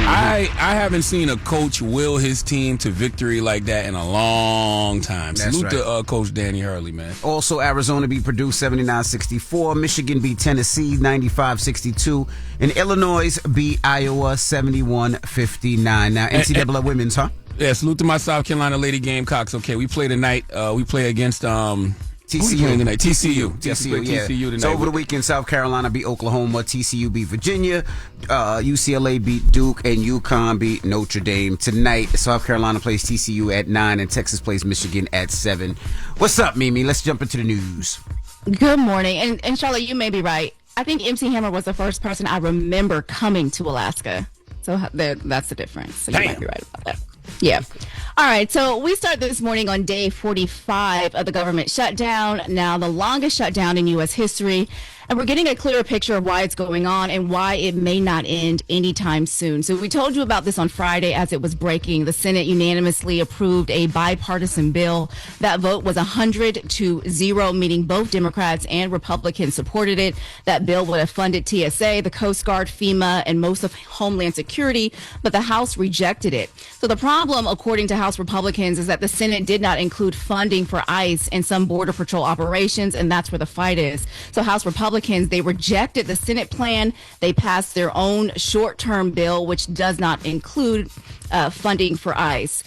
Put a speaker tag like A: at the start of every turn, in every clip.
A: I haven't seen a coach will his team to victory like that in a long time.
B: That's
A: Salute
B: right.
A: to Coach Danny Hurley, man.
B: Also, Arizona beat Purdue 79-64. Michigan beat Tennessee 95-62. And Illinois beat Iowa 71-59. Now, NCAA women's, huh?
A: Yeah, salute to my South Carolina Lady Gamecocks. Okay, we play tonight. We play against
B: TCU.
A: Tonight? TCU. Yes, we
B: TCU,
A: play
B: yeah.
A: TCU tonight.
B: So over the weekend, South Carolina beat Oklahoma, TCU beat Virginia, UCLA beat Duke, and UConn beat Notre Dame. Tonight, South Carolina plays TCU at 9, and Texas plays Michigan at 7. What's up, Mimi? Let's jump into the news.
C: Good morning. And Charlotte, you may be right. I think MC Hammer was the first person I remember coming to Alaska. So that's the difference. So you might be right about that. Yeah. All right. So we start this morning on day 45 of the government shutdown. Now, the longest shutdown in U.S. history. And we're getting a clearer picture of why it's going on and why it may not end anytime soon. So we told you about this on Friday as it was breaking. The Senate unanimously approved a bipartisan bill. That vote was 100-0, meaning both Democrats and Republicans supported it. That bill would have funded TSA, the Coast Guard, FEMA, and most of Homeland Security, but the House rejected it. So the problem, according to House Republicans, is that the Senate did not include funding for ICE and some Border Patrol operations, and that's where the fight is. So House Republicans, they rejected the Senate plan. They passed their own short-term bill, which does not include funding for ICE,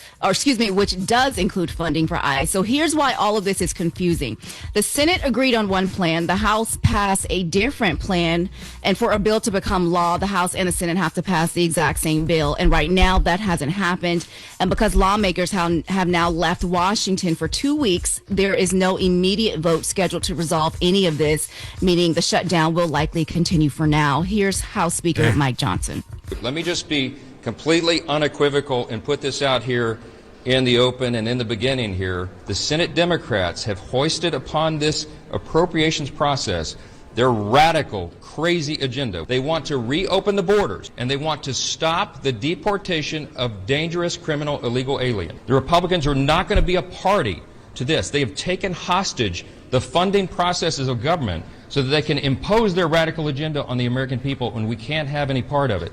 C: which does include funding for ICE. So here's why all of this is confusing. The Senate agreed on one plan. The House passed a different plan. And for a bill to become law, the House and the Senate have to pass the exact same bill. And right now that hasn't happened. And because lawmakers have now left Washington for 2 weeks, there is no immediate vote scheduled to resolve any of this, meaning the shutdown will likely continue for now. Here's House Speaker Mike Johnson.
D: Let me just be completely unequivocal and put this out here in the open and in the beginning here. The Senate Democrats have hoisted upon this appropriations process their radical, crazy agenda. They want to reopen the borders, and they want to stop the deportation of dangerous criminal illegal aliens. The Republicans are not going to be a party to this. They have taken hostage the funding processes of government so that they can impose their radical agenda on the American people, and we can't have any part of it.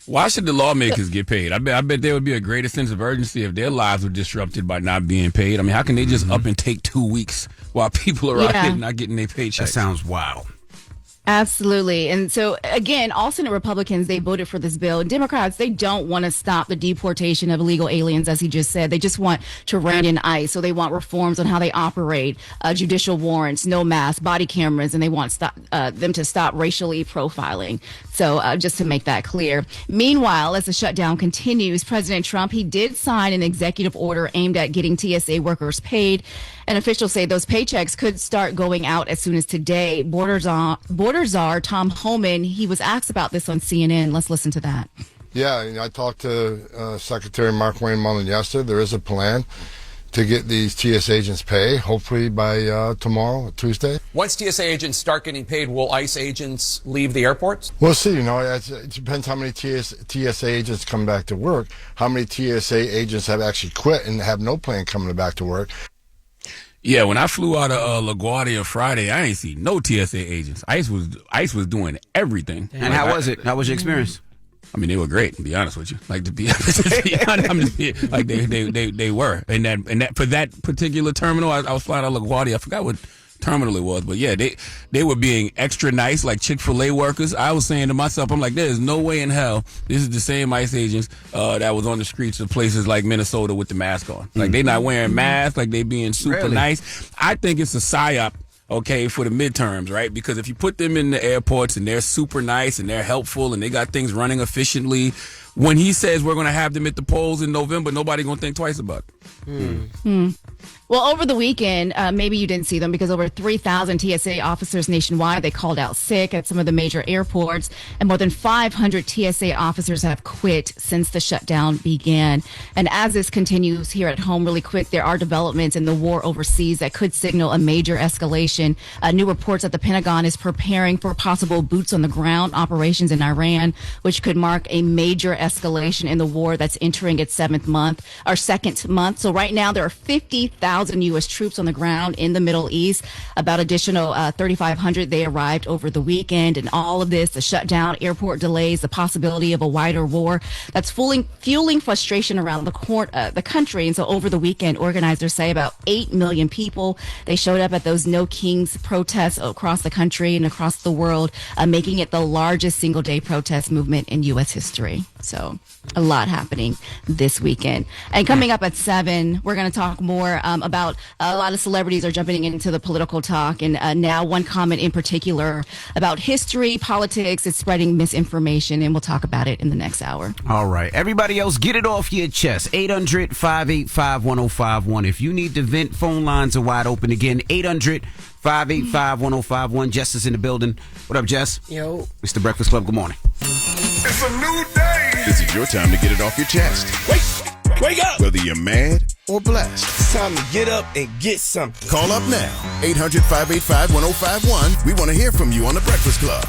A: Why should the lawmakers get paid? I bet there would be a greater sense of urgency if their lives were disrupted by not being paid. I mean, how can they just up and take 2 weeks while people are out here not getting their paychecks?
B: That sounds wild.
C: Absolutely. And so, again, all Senate Republicans, they voted for this bill. Democrats, they don't want to stop the deportation of illegal aliens, as he just said. They just want to rein in ICE. So they want reforms on how they operate, judicial warrants, no masks, body cameras, and they want them to stop racially profiling. So just to make that clear. Meanwhile, as the shutdown continues, President Trump, he did sign an executive order aimed at getting TSA workers paid. And officials say those paychecks could start going out as soon as today. Border czar Tom Homan, he was asked about this on CNN. Let's listen to that.
E: Yeah, I talked to Secretary Mark Wayne Mullen yesterday. There is a plan to get these TSA agents paid, hopefully by tomorrow, Tuesday.
F: Once TSA agents start getting paid, will ICE agents leave the airports?
E: We'll see. It depends how many TSA agents come back to work, how many TSA agents have actually quit and have no plan coming back to work.
A: Yeah, when I flew out of LaGuardia Friday, I ain't see no TSA agents. ICE was doing everything.
B: And how was it? How was your experience?
A: I mean, they were great, to be honest with you. Like, to be honest, like they were. And that for that particular terminal, I was flying out of LaGuardia. I forgot what terminal it was, but yeah, they were being extra nice, like Chick-fil-A workers. I was saying to myself, I'm like, there is no way in hell this is the same ICE agents that was on the streets of places like Minnesota with the mask on. Like, they not wearing masks, like they being super nice. I think it's a psyop. Okay, for the midterms, right? Because if you put them in the airports and they're super nice and they're helpful and they got things running efficiently, when he says we're going to have them at the polls in November, nobody going to think twice about it.
C: Well, over the weekend, maybe you didn't see them because over 3,000 TSA officers nationwide, they called out sick at some of the major airports, and more than 500 TSA officers have quit since the shutdown began. And as this continues here at home really quick, there are developments in the war overseas that could signal a major escalation. New reports that the Pentagon is preparing for possible boots on the ground operations in Iran, which could mark a major escalation in the war that's entering its second month. So right now there are 50,000 U.S. troops on the ground in the Middle East. About additional 3,500 they arrived over the weekend, and all of this, the shutdown, airport delays, the possibility of a wider war, that's fueling frustration around the country. And so over the weekend, organizers say about 8 million people, they showed up at those No Kings protests across the country and across the world, making it the largest single-day protest movement in U.S. history. So a lot happening this weekend. And coming up at 7, we're going to talk more about a lot of celebrities are jumping into the political talk. And now one comment in particular about history, politics, it's spreading misinformation. And we'll talk about it in the next hour.
B: All right. Everybody else, get it off your chest. 800-585-1051. If you need to vent, phone lines are wide open again. 800-585-1051. Jess is in the building. What up, Jess?
G: Yo.
B: It's the Breakfast Club. Good morning.
H: It's a new day. This is your time to get it off your chest.
I: Wake up.
H: Whether you're mad or blessed.
I: It's time to get up and get something.
H: Call up now. 800-585-1051. We want to hear from you on the Breakfast Club.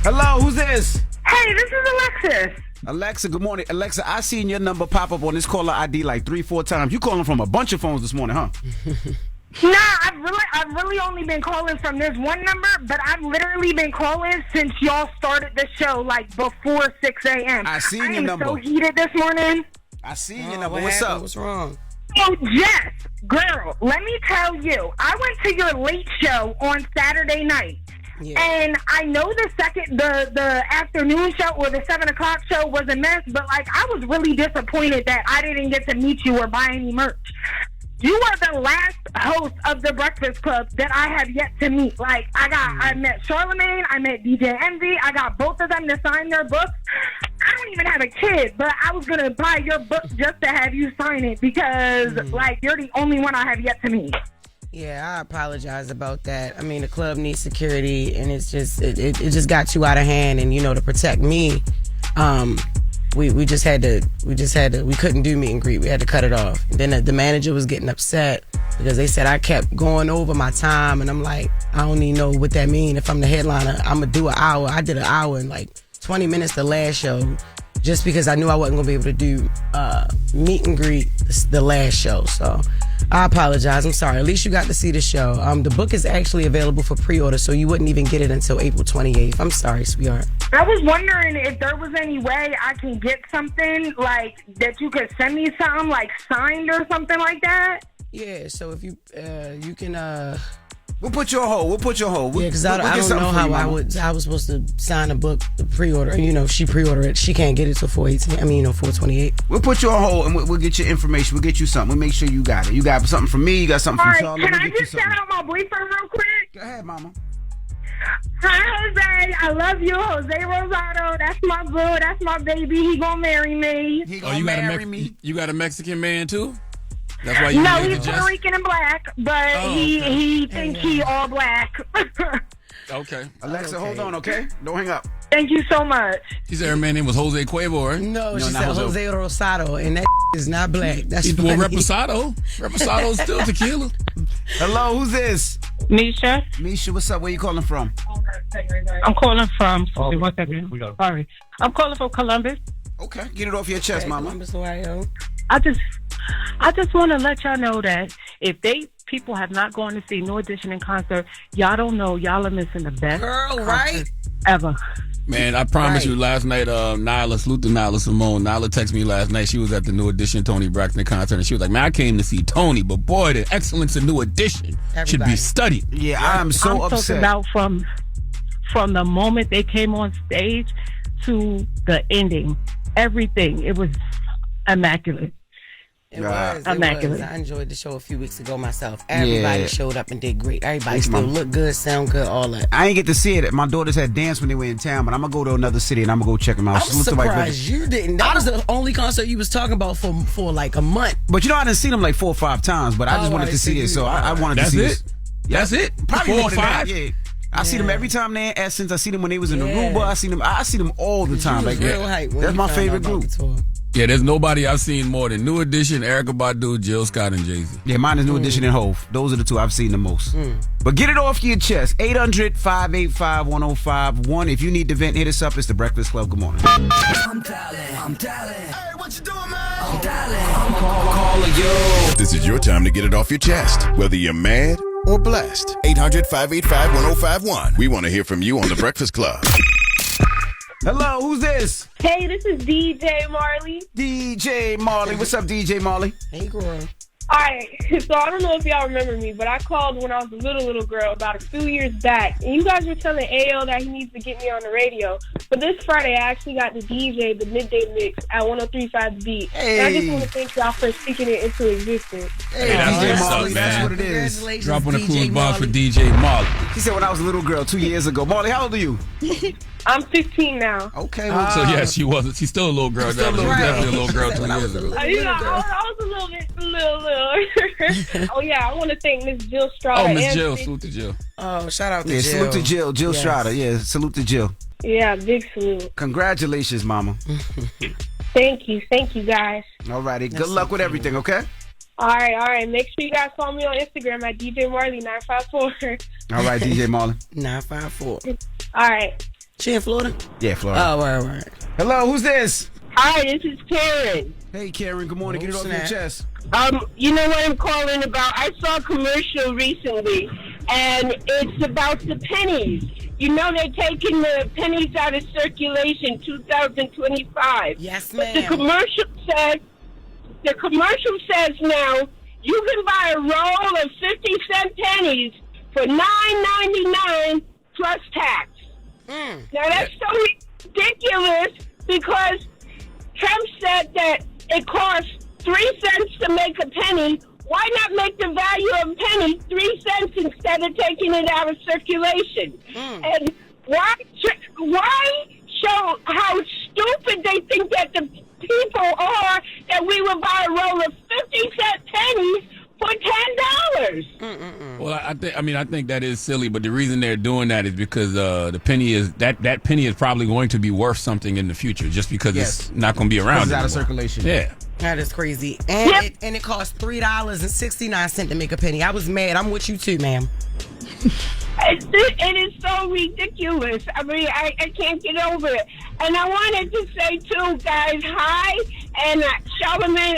B: Hello, who's this?
J: Hey, this is Alexis.
B: Alexa, good morning. Alexa, I seen your number pop up on this caller ID like 3-4 times. You calling from a bunch of phones this morning, huh?
J: Nah, I've really only been calling from this one number, but I've literally been calling since y'all started the show, like before 6 a.m.
B: I seen your number.
J: I am so heated this morning.
B: I seen your number. What's up?
G: What's wrong?
J: Oh, Jess, girl, let me tell you, I went to your late show on Saturday night. Yeah. And I know the afternoon show or the 7 o'clock show was a mess, but like I was really disappointed that I didn't get to meet you or buy any merch. You are the last host of the Breakfast Club that I have yet to meet. Like, I met Charlamagne, I met DJ Envy, I got both of them to sign their books. I don't even have a kid, but I was going to buy your book just to have you sign it because, like, you're the only one I have yet to meet.
G: Yeah, I apologize about that. I mean, the club needs security, and it's just, it just got too out of hand, and, you know, to protect me, we couldn't do meet and greet. We had to cut it off. Then the manager was getting upset because they said I kept going over my time, and I'm like, I don't even know what that means. If I'm the headliner, I'm going to do an hour. I did an hour and like 20 minutes the last show just because I knew I wasn't going to be able to do meet and greet the last show. So I apologize. I'm sorry. At least you got to see the show. The book is actually available for pre-order, so you wouldn't even get it until April 28th. I'm sorry, sweetheart.
J: I was wondering if there was any way I can get something, like, that you could send me something, like, signed or something like that.
G: Yeah, so if you can...
B: We'll put you on hold.
G: Yeah, because I don't know how I was supposed to sign a book, the pre-order. You know, she pre-ordered it. She can't get it till 428.
B: We'll put you on hold and we'll get your information. We'll get you something. We'll make sure you got it. You got something from me. You got something from Charlotte.
J: Can I just shout out my boyfriend real quick?
B: Go ahead, mama.
J: Hi, Jose. I love you, Jose Rosado. That's my boo. That's my baby. He gonna marry me.
B: He gonna marry me.
A: You got a Mexican man too? That's why you
J: no, he's Puerto Rican and black, but he thinks he all black.
A: Okay.
B: Alexa, hold on, okay? Don't hang up.
J: Thank you so much.
A: She said her man name was Jose Cuervo, right?
G: No, she said Jose Rosado, and that is not black. That's
A: funny. Well, Reposado. Reposado is still tequila.
B: Hello, who's this?
K: Misha.
B: Misha, what's up? Where you calling from?
K: I'm calling from... One second. Sorry. I'm calling from Columbus.
B: Okay. Get it off your chest, mama.
G: Columbus, Ohio.
K: I just want to let y'all know that if people have not gone to see New Edition in concert, y'all don't know y'all are missing the best concert ever.
A: Man, I promise you, last night, salute to Nyla Simone. Nyla texted me last night. She was at the New Edition Tony Braxton concert, and she was like, man, I came to see Tony, but boy, the excellence in New Edition should be studied.
B: Yeah, I'm so upset.
K: I'm talking about from the moment they came on stage to the ending, everything. It was immaculate.
G: It was. I enjoyed the show a few weeks ago myself. Everybody showed up and did great. Everybody still looked good, sound good, all that.
B: I ain't get to see it. My daughters had danced when they were in town, but I'm going to go to another city and I'm going to go check them out.
G: I'm surprised you didn't. That was the only concert you was talking about for like a month.
B: But you know, I didn't see them like 4 or 5 times, but I just wanted to see it, so I wanted to see it.
A: That's it?
B: Probably
A: 4 or 5?
B: Yeah. I see them every time they're in Essence. I see them when they was in Aruba. I see them all the time. Like that's my favorite group.
A: Yeah, there's nobody I've seen more than New Edition, Erykah Badu, Jill Scott, and Jay-Z.
B: Yeah, mine is New Edition and Hove. Those are the two I've seen the most. But get it off your chest. 800-585-1051. If you need to vent, hit us up. It's The Breakfast Club. Good morning.
I: I'm dialing. Hey, what you doing, man? I'm dialing. I'm calling you.
H: This This is your time to get it off your chest, whether you're mad or blessed. 800-585-1051. We want to hear from you on The Breakfast Club.
B: Hello, who's this?
L: Hey, this is DJ Marley.
B: DJ Marley. What's up, DJ Marley?
G: Hey, girl.
L: All right, so I don't know if y'all remember me, but I called when I was a little girl about a few years back, and you guys were telling AO that he needs to get me on the radio. But this Friday, I actually got to DJ the Midday Mix at 103.5 The Beat.
B: Hey.
L: And I just want to thank y'all for speaking it into existence.
B: Hey, DJ Marley, that's what it is.
G: Congratulations,
A: Drop on the
G: DJ
A: coolest bar for
G: Marley.
A: DJ Marley.
B: She said when I was a little girl 2 years ago. Marley, how old are you?
L: I'm 15 now.
B: Okay.
A: So yes, she wasn't. She's still a little girl. She was definitely a little girl 2 years ago.
L: I was a little bit, little. Oh, yeah, I want to thank Miss Jill Strada.
A: Oh, Miss
L: and
A: Jill. Salute to Jill.
G: Oh, shout out to
B: Yeah,
G: Jill.
B: salute to Jill. Jill Strada. Yeah, salute to Jill.
L: Yeah, big salute.
B: Congratulations, mama.
L: Thank you guys.
B: All righty. Good luck with everything, okay?
L: All right. Make sure you guys follow me on Instagram at DJ Marley 954.
B: All right, DJ Marley.
G: 954.
L: All right.
G: She in Florida?
B: Yeah, Florida.
G: Oh, right.
B: Hello, who's this?
J: Hi, this is Karen.
B: Hey, Karen. Good morning. Get it off your chest.
J: You know what I'm calling about? I saw a commercial recently, and it's about the pennies. You know they're taking the pennies out of circulation 2025.
G: Yes,
J: But
G: ma'am.
J: the commercial says now you can buy a roll of 50-cent pennies for $9.99 plus tax. Now that's so ridiculous because Trump said that it costs 3 cents to make a penny. Why not make the value of a penny 3 cents instead of taking it out of circulation? And why show how stupid they think that the people are that we would buy a roll of 50-cent pennies for $10?
A: Well, I think that is silly, but the reason they're doing that is because the penny is that penny is probably going to be worth something in the future, just because it's not going to be around.
B: It's out of
A: anymore.
B: circulation.
A: Yeah.
G: That is crazy. And it costs $3.69 to make a penny. I was mad. I'm with you too, ma'am.
J: It is so ridiculous. I mean, I can't get over it. And I wanted to say, too, guys, hi. And Charlamagne,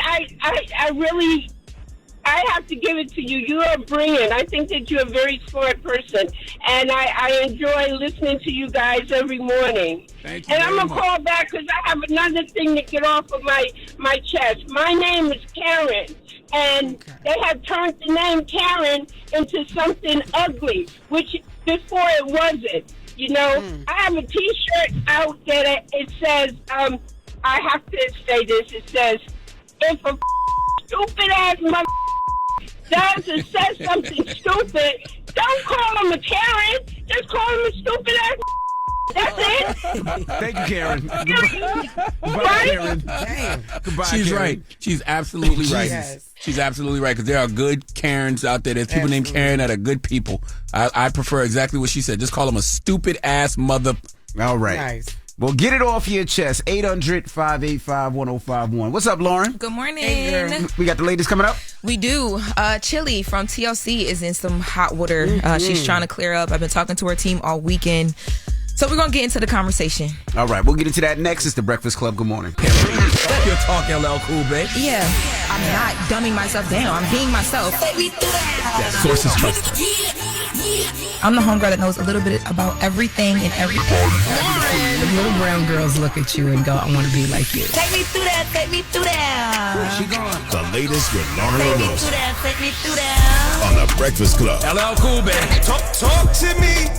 J: I have to give it to you. You are brilliant. I think that you're a very smart person. And I enjoy listening to you guys every morning.
A: Thank you.
J: And I'm going to call back because I have another thing to get off of my chest. My name is Karen. And they have turned the name Karen into something ugly, which before it wasn't. You know, I have a T-shirt out that it says, I have to say this. It says, if a stupid-ass mother does or says something stupid, don't call him a Karen. Just call him a stupid-ass. That's it.
B: Thank you, Karen.
J: Right?
B: Karen.
G: Damn.
B: Goodbye,
A: She's
B: Karen.
A: right. She's absolutely right.
G: Yes.
A: She's absolutely right, because there are good Karens out there. There's people named Karen that are good people. I prefer exactly what she said. Just call them a stupid-ass mother.
B: All right.
G: Nice.
B: Well, get it off your chest. 800-585-1051. What's up, Lauren?
M: Good morning.
G: Hey, girl.
B: We got the ladies coming up.
M: We do. Chili from TLC is in some hot water. She's trying to clear up. I've been talking to her team all weekend. So we're going to get into the conversation.
B: All right. We'll get into that next. It's the Breakfast Club. Good morning.
A: You're talking LL Cool, babe.
M: Yeah. I'm not dumbing myself down. I'm being myself.
A: That source is trusted.
M: I'm the homegirl that knows a little bit about everything and everything.
G: The little brown girls look at you and go, I want to be like you.
M: Take me through that. Take me through that.
B: She gone.
H: The latest with Loren
M: Take me
H: LoRosa
M: through that. Take me through that.
H: on The Breakfast Club.
A: LL Cool, babe.
H: Talk to me.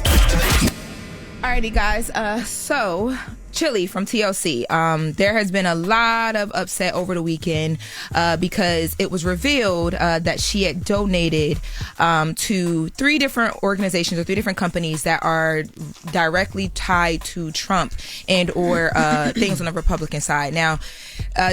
M: Alrighty, guys. So Chili from TLC. There has been a lot of upset over the weekend because it was revealed that she had donated to 3 different organizations or 3 different companies that are directly tied to Trump and or things on the Republican side. Now,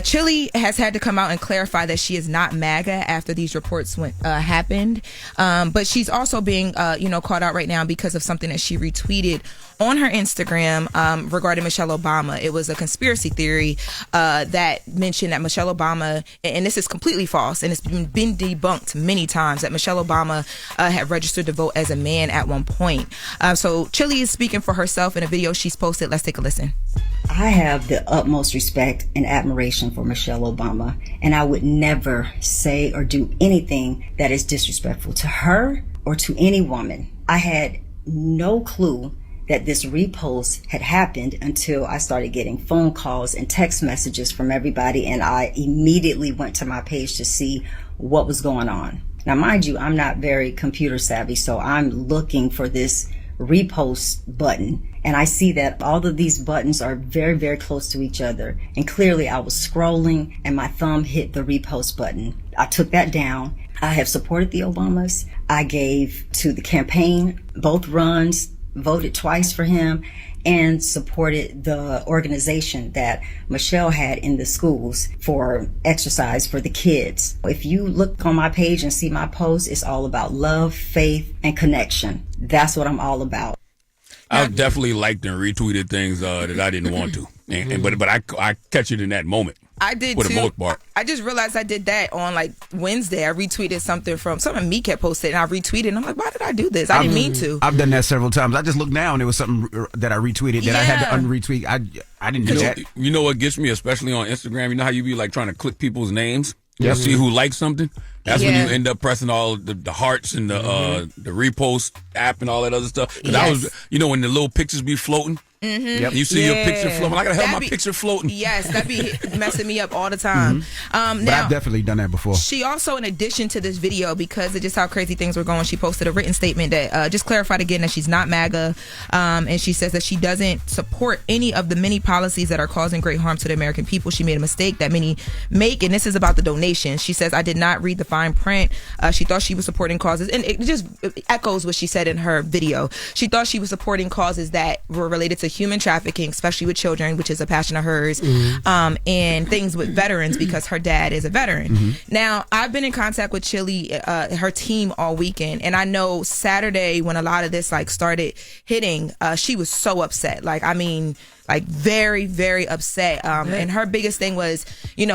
M: Chili has had to come out and clarify that she is not MAGA after these reports happened, but she's also being called out right now because of something that she retweeted on her Instagram regarding Michelle Obama. It was a conspiracy theory that mentioned that Michelle Obama, and this is completely false, and it's been debunked many times, that Michelle Obama had registered to vote as a man at one point. So Chili is speaking for herself in a video she's posted. Let's take a listen.
N: I have the utmost respect and admiration admiration for Michelle Obama, and I would never say or do anything that is disrespectful to her or to any woman. I had no clue that this repost had happened until I started getting phone calls and text messages from everybody, and I immediately went to my page to see what was going on. Now, mind you, I'm not very computer savvy, so I'm looking for this repost button, and I see that all of these buttons are very, very close to each other, and clearly I was scrolling and my thumb hit the repost button. I took that down. I have supported the Obamas. I gave to the campaign, both runs, voted twice for him, and supported the organization that Michelle had in the schools for exercise for the kids. If you look on my page and see my posts, it's all about love, faith, and connection. That's what I'm all about.
A: I've definitely liked and retweeted things that I didn't want to, but I catch it in that moment.
M: I did
A: for
M: too.
A: the most part.
M: I just realized I did that on like Wednesday. I retweeted something Meek had posted, and I retweeted, and I'm like, why did I do this? I didn't mean to.
B: I've done that several times. I just looked now, and it was something that I retweeted that I had to unretweet. I didn't do that.
A: You know what gets me, especially on Instagram? You know how you be like trying to click people's names?
B: Yep.
A: See who likes something? That's when you end up pressing all the hearts and the repost app and all that other stuff. Because I was, when the little pictures be floating.
M: Mm-hmm.
A: You see your picture floating. I gotta have my picture floating.
M: Yes, that be messing me up all the time.
B: But I've definitely done that before.
M: She also, in addition to this video, because of just how crazy things were going, she posted a written statement that just clarified again that she's not MAGA, and she says that she doesn't support any of the many policies that are causing great harm to the American people. She made a mistake that many make, and this is about the donations. She says, I did not read the fine print. She thought she was supporting causes, and it just echoes what she said in her video. She thought she was supporting causes that were related to human trafficking, especially with children, which is a passion of hers, and things with veterans because her dad is a veteran. Now, I've been in contact with Chili, her team all weekend, and I know Saturday when a lot of this started hitting, she was so upset. Very, very upset. And her biggest thing was,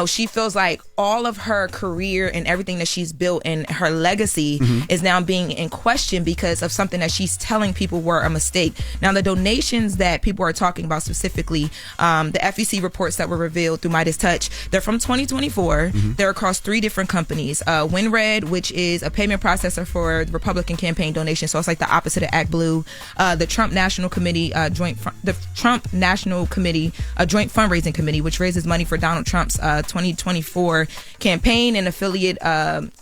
M: she feels like all of her career and everything that she's built and her legacy is now being in question because of something that she's telling people were a mistake. Now, the donations that people are talking about specifically, the FEC reports that were revealed through Midas Touch, they're from 2024. They're across 3 different companies. WinRed, which is a payment processor for the Republican campaign donations. So it's like the opposite of ActBlue. The Trump National Committee, a joint fundraising committee, which raises money for Donald Trump's 2024 campaign, and affiliate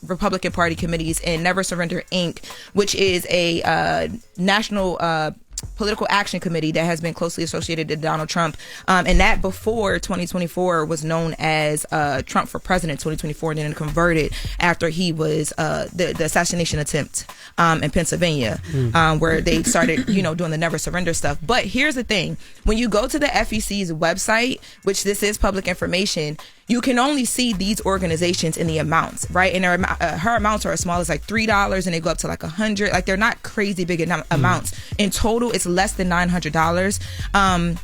M: Republican Party committees, and Never Surrender Inc., which is a national political action committee that has been closely associated to Donald Trump, and that before 2024 was known as Trump for President 2024, and then converted after he was the assassination attempt in Pennsylvania, where they started doing the Never Surrender stuff. But here's the thing: when you go to the FEC's website, which this is public information, you can only see these organizations in the amounts, right? And her amounts are as small as $3, and they go up to $100. They're not crazy big amounts. In total, it's less than $900.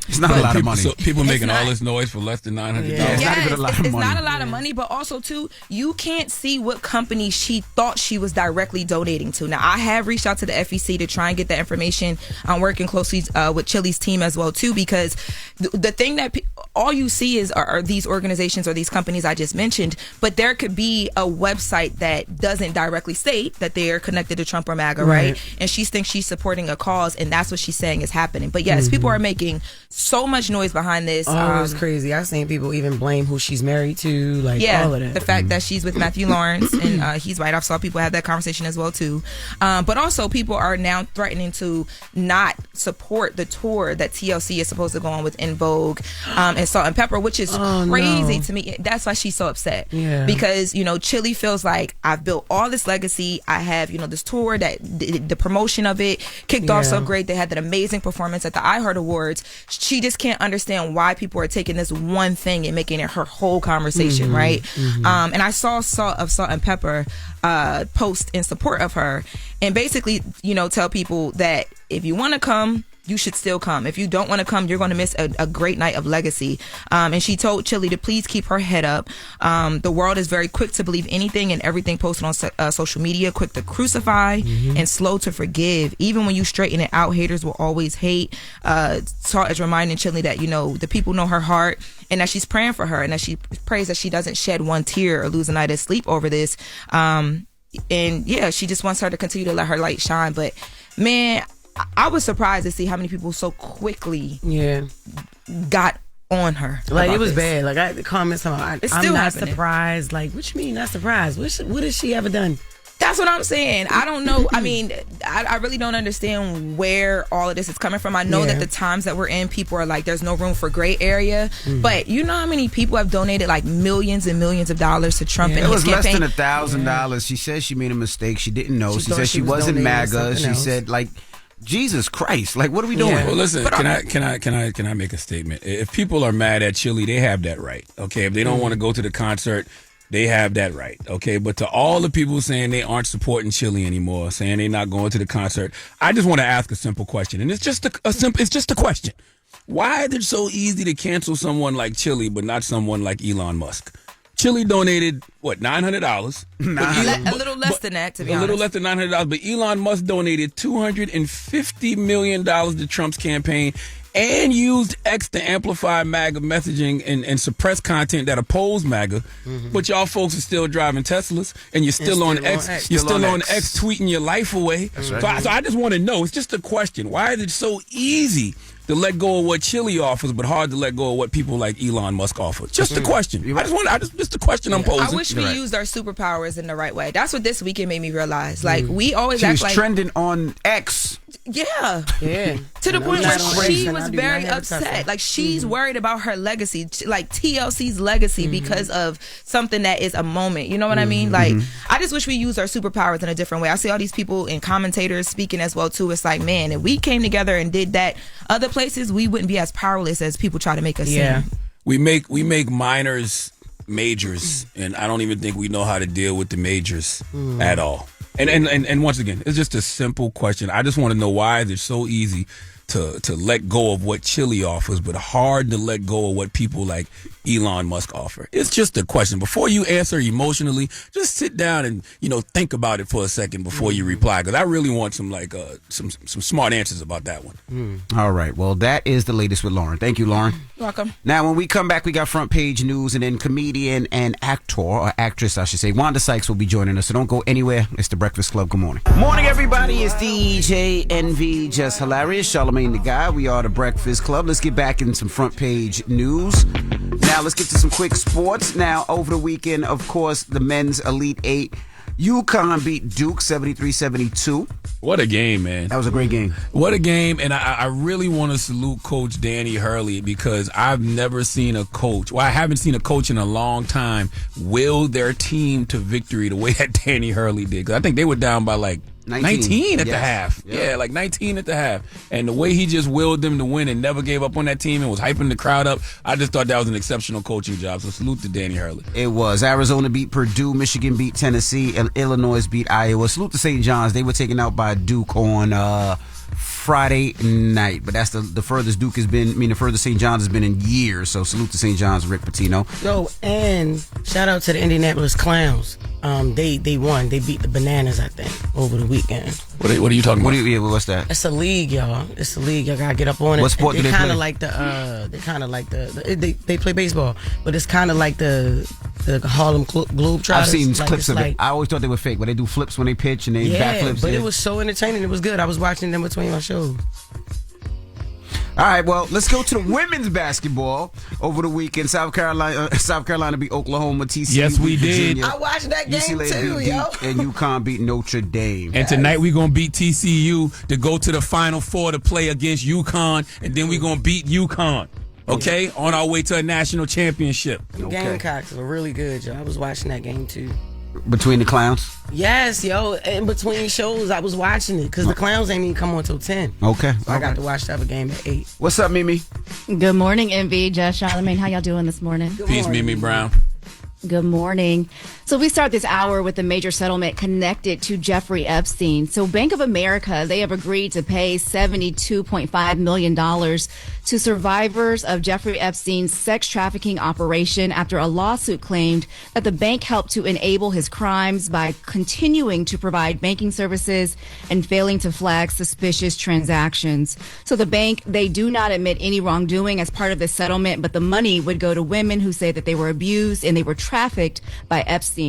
B: It's not a lot of money.
A: So people making all this noise for less than $900.
B: It's not even a lot of money.
M: It's not a lot of money, but also too, you can't see what company she thought she was directly donating to. Now, I have reached out to the FEC to try and get that information. I'm working closely with Chili's team as well too, because the thing that all you see are these organizations or these companies I just mentioned, but there could be a website that doesn't directly state that they are connected to Trump or MAGA, right? And she thinks she's supporting a cause, and that's what she's saying is happening. But yes, people are making so much noise behind this.
G: Oh, it's crazy. I've seen people even blame who she's married to, all of that.
M: The fact that she's with Matthew Lawrence, and he's white. I saw people have that conversation as well too. But also people are now threatening to not support the tour that TLC is supposed to go on with In Vogue and Salt and Pepper, which is crazy to me. That's why she's so upset. Yeah. Because, Chili feels like I've built all this legacy. I have, this tour that the promotion of it kicked off so great. They had that amazing performance at the iHeart Awards. She just can't understand why people are taking this one thing and making it her whole conversation, right? And I saw Salt and Pepper post in support of her, and basically, tell people that if you want to come, you should still come. If you don't want to come, you're going to miss a great night of legacy. And she told Chili to please keep her head up. The world is very quick to believe anything and everything posted on social media, quick to crucify and slow to forgive. Even when you straighten it out, haters will always hate. Tart is reminding Chili that, the people know her heart and that she's praying for her and that she prays that she doesn't shed one tear or lose a night of sleep over this. And yeah, she just wants her to continue to let her light shine. But man, I was surprised to see how many people so quickly got on her.
G: Like, it was
M: this.
G: bad. Like, I comments on I'm
M: still
G: not
M: happening.
G: surprised. Like, what you mean not surprised? What has she ever done?
M: That's what I'm saying. I don't know. I mean, I really don't understand where all of this is coming from. I know that the times that we're in, people are like, there's no room for gray area. But you know how many people have donated like millions and millions of dollars to Trump and
B: it
M: his
B: was
M: campaign?
B: less than $1,000. She said she made a mistake. She didn't know. She
G: thought
B: said she wasn't
G: donating
B: MAGA.
G: something
B: She
G: else.
B: said, like, Jesus Christ, like, what are we doing?
A: Well, listen, can I make a statement? If people are mad at Chili, they have that right. Okay, if they don't want to go to the concert, they have that right. Okay, but to all the people saying they aren't supporting Chili anymore, saying they're not going to the concert, I just want to ask a simple question, and it's just a question. Why is it so easy to cancel someone like Chili, but not someone like Elon Musk? Chili donated, what, $900?
M: A little less than that, to be honest.
A: A little less than $900, but Elon Musk donated $250 million to Trump's campaign and used X to amplify MAGA messaging and suppress content that oppose MAGA. But y'all folks are still driving Teslas, and you're still on X. You're still on X tweeting your life away.
B: That's right.
A: So I just want to know, it's just a question. Why is it so easy to let go of what Chili offers, but hard to let go of what people like Elon Musk offer? Just a question. Just a question I'm posing.
M: I wish we used our superpowers in the right way. That's what this weekend made me realize. Like, we always
B: She
M: act
B: was
M: like
B: trending on X.
M: Yeah.
G: To
M: the point where she
G: racing.
M: was
G: I do
M: very
G: not have a Tesla.
M: upset. Like, she's worried about her legacy, like TLC's legacy, because of something that is a moment. You know what I mean? Like, I just wish we used our superpowers in a different way. I see all these people and commentators speaking as well, too. It's like, man, if we came together and did that other places, we wouldn't be as powerless as people try to make us seem.
A: We make minors majors, and I don't even think we know how to deal with the majors at all. And once again, it's just a simple question. I just want to know why is it so easy to let go of what Chili offers, but hard to let go of what people like Elon Musk offer. It's just a question. Before you answer emotionally, just sit down and think about it for a second before you reply, because I really want some smart answers about that one.
B: All right. Well, that is the latest with Loren. Thank you, Loren.
M: You're welcome.
B: Now, when we come back, we got front page news, and then comedian and actor, or actress, I should say, Wanda Sykes will be joining us. So don't go anywhere. It's the Breakfast Club. Good morning. Morning, everybody. It's DJ NV, Jess Hilarious, Charlamagne the Guy. We are the Breakfast Club. Let's get back in some front page news. Now, let's get to some quick sports. Now, over the weekend, of course, the men's Elite Eight. UConn beat Duke 73-72.
A: What a game, man.
B: That was a great game.
A: What a game, and I really want to salute Coach Danny Hurley, because I've never seen a coach, I haven't seen a coach in a long time will their team to victory the way that Danny Hurley did. Because I think they were down by like 19 at the half.
B: Yep.
A: Yeah, like 19 at the half. And the way he just willed them to win and never gave up on that team and was hyping the crowd up, I just thought that was an exceptional coaching job. So salute to Danny Hurley.
B: It was. Arizona beat Purdue, Michigan beat Tennessee, and Illinois beat Iowa. Salute to St. John's. They were taken out by Duke on Friday night, but that's the furthest Duke has been. I mean, the furthest St. John's has been in years. So salute to St. John's, Rick Pitino.
G: Yo, and shout out to the Indianapolis Clowns. They won. They beat the Bananas, I think, over the weekend.
A: What are you talking about?
B: What's that?
G: It's a league, y'all. It's a league. Y'all gotta get up on it.
B: What sport do they play?
G: They play baseball, but it's kind of like the Harlem Globetrotters.
B: I've seen
G: like,
B: clips of it.
G: like,
B: I always thought they were fake, but they do flips when they pitch and they backflips.
G: But it was so entertaining. It was good. I was watching them between my shows.
B: All right, well, let's go to the women's basketball over the weekend. South Carolina beat Oklahoma. TCU
A: Yes, we
B: beat
A: did.
B: Virginia.
G: I watched that game
B: UCLA
G: too,
B: beat
G: yo.
B: Duke, and UConn beat Notre Dame.
A: And tonight we're going to beat TCU to go to the Final Four to play against UConn, and then we're going to beat UConn, okay, on our way to a national championship.
G: The Gamecocks were really good, yo. I was watching that game too.
B: Between the Clowns?
G: Yes, yo. In between shows, I was watching it because the Clowns ain't even come on till 10.
B: Okay.
G: So I got to watch the other game at 8.
B: What's up, Mimi?
C: Good morning, MV, Jess, Charlamagne. How y'all doing this morning?
A: Peace, Mimi Brown.
C: Good morning. So we start this hour with a major settlement connected to Jeffrey Epstein. So Bank of America, they have agreed to pay $72.5 million to survivors of Jeffrey Epstein's sex trafficking operation after a lawsuit claimed that the bank helped to enable his crimes by continuing to provide banking services and failing to flag suspicious transactions. So the bank, they do not admit any wrongdoing as part of this settlement, but the money would go to women who say that they were abused and they were trafficked by Epstein.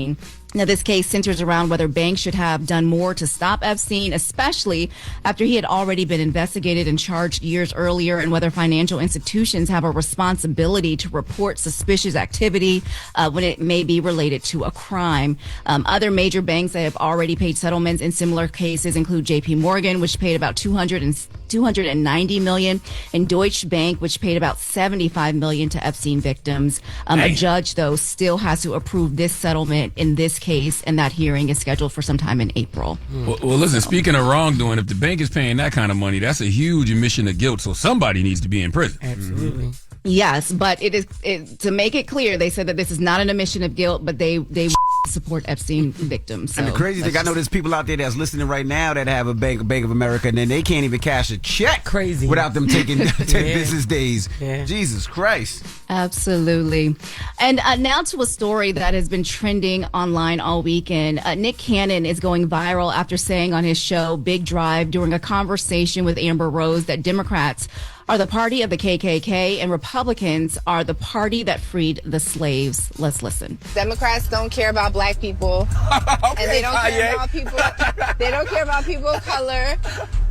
C: Now, this case centers around whether banks should have done more to stop Epstein, especially after he had already been investigated and charged years earlier, and whether financial institutions have a responsibility to report suspicious activity when it may be related to a crime. Other major banks that have already paid settlements in similar cases include J.P. Morgan, which paid about $290 million, and Deutsche Bank, which paid about $75 million to Epstein victims. A judge, though, still has to approve this settlement in this case, and that hearing is scheduled for sometime in April.
A: Well, listen, speaking of wrongdoing, if the bank is paying that kind of money, that's a huge admission of guilt, so somebody needs to be in prison.
G: Absolutely.
C: Yes, but to make it clear, they said that this is not an admission of guilt, but they support Epstein victims. So
B: and the crazy thing, I know there's people out there that's listening right now that have a Bank of America, and then they can't even cash a check without them taking 10 business days. Yeah. Jesus Christ.
C: Absolutely. And now to a story that has been trending online all weekend. Nick Cannon is going viral after saying on his show Big Drive during a conversation with Amber Rose that Democrats are the party of the KKK and Republicans are the party that freed the slaves. Let's listen.
O: Democrats don't care about black people,
P: okay,
O: and they don't care about people. They don't care about people of color,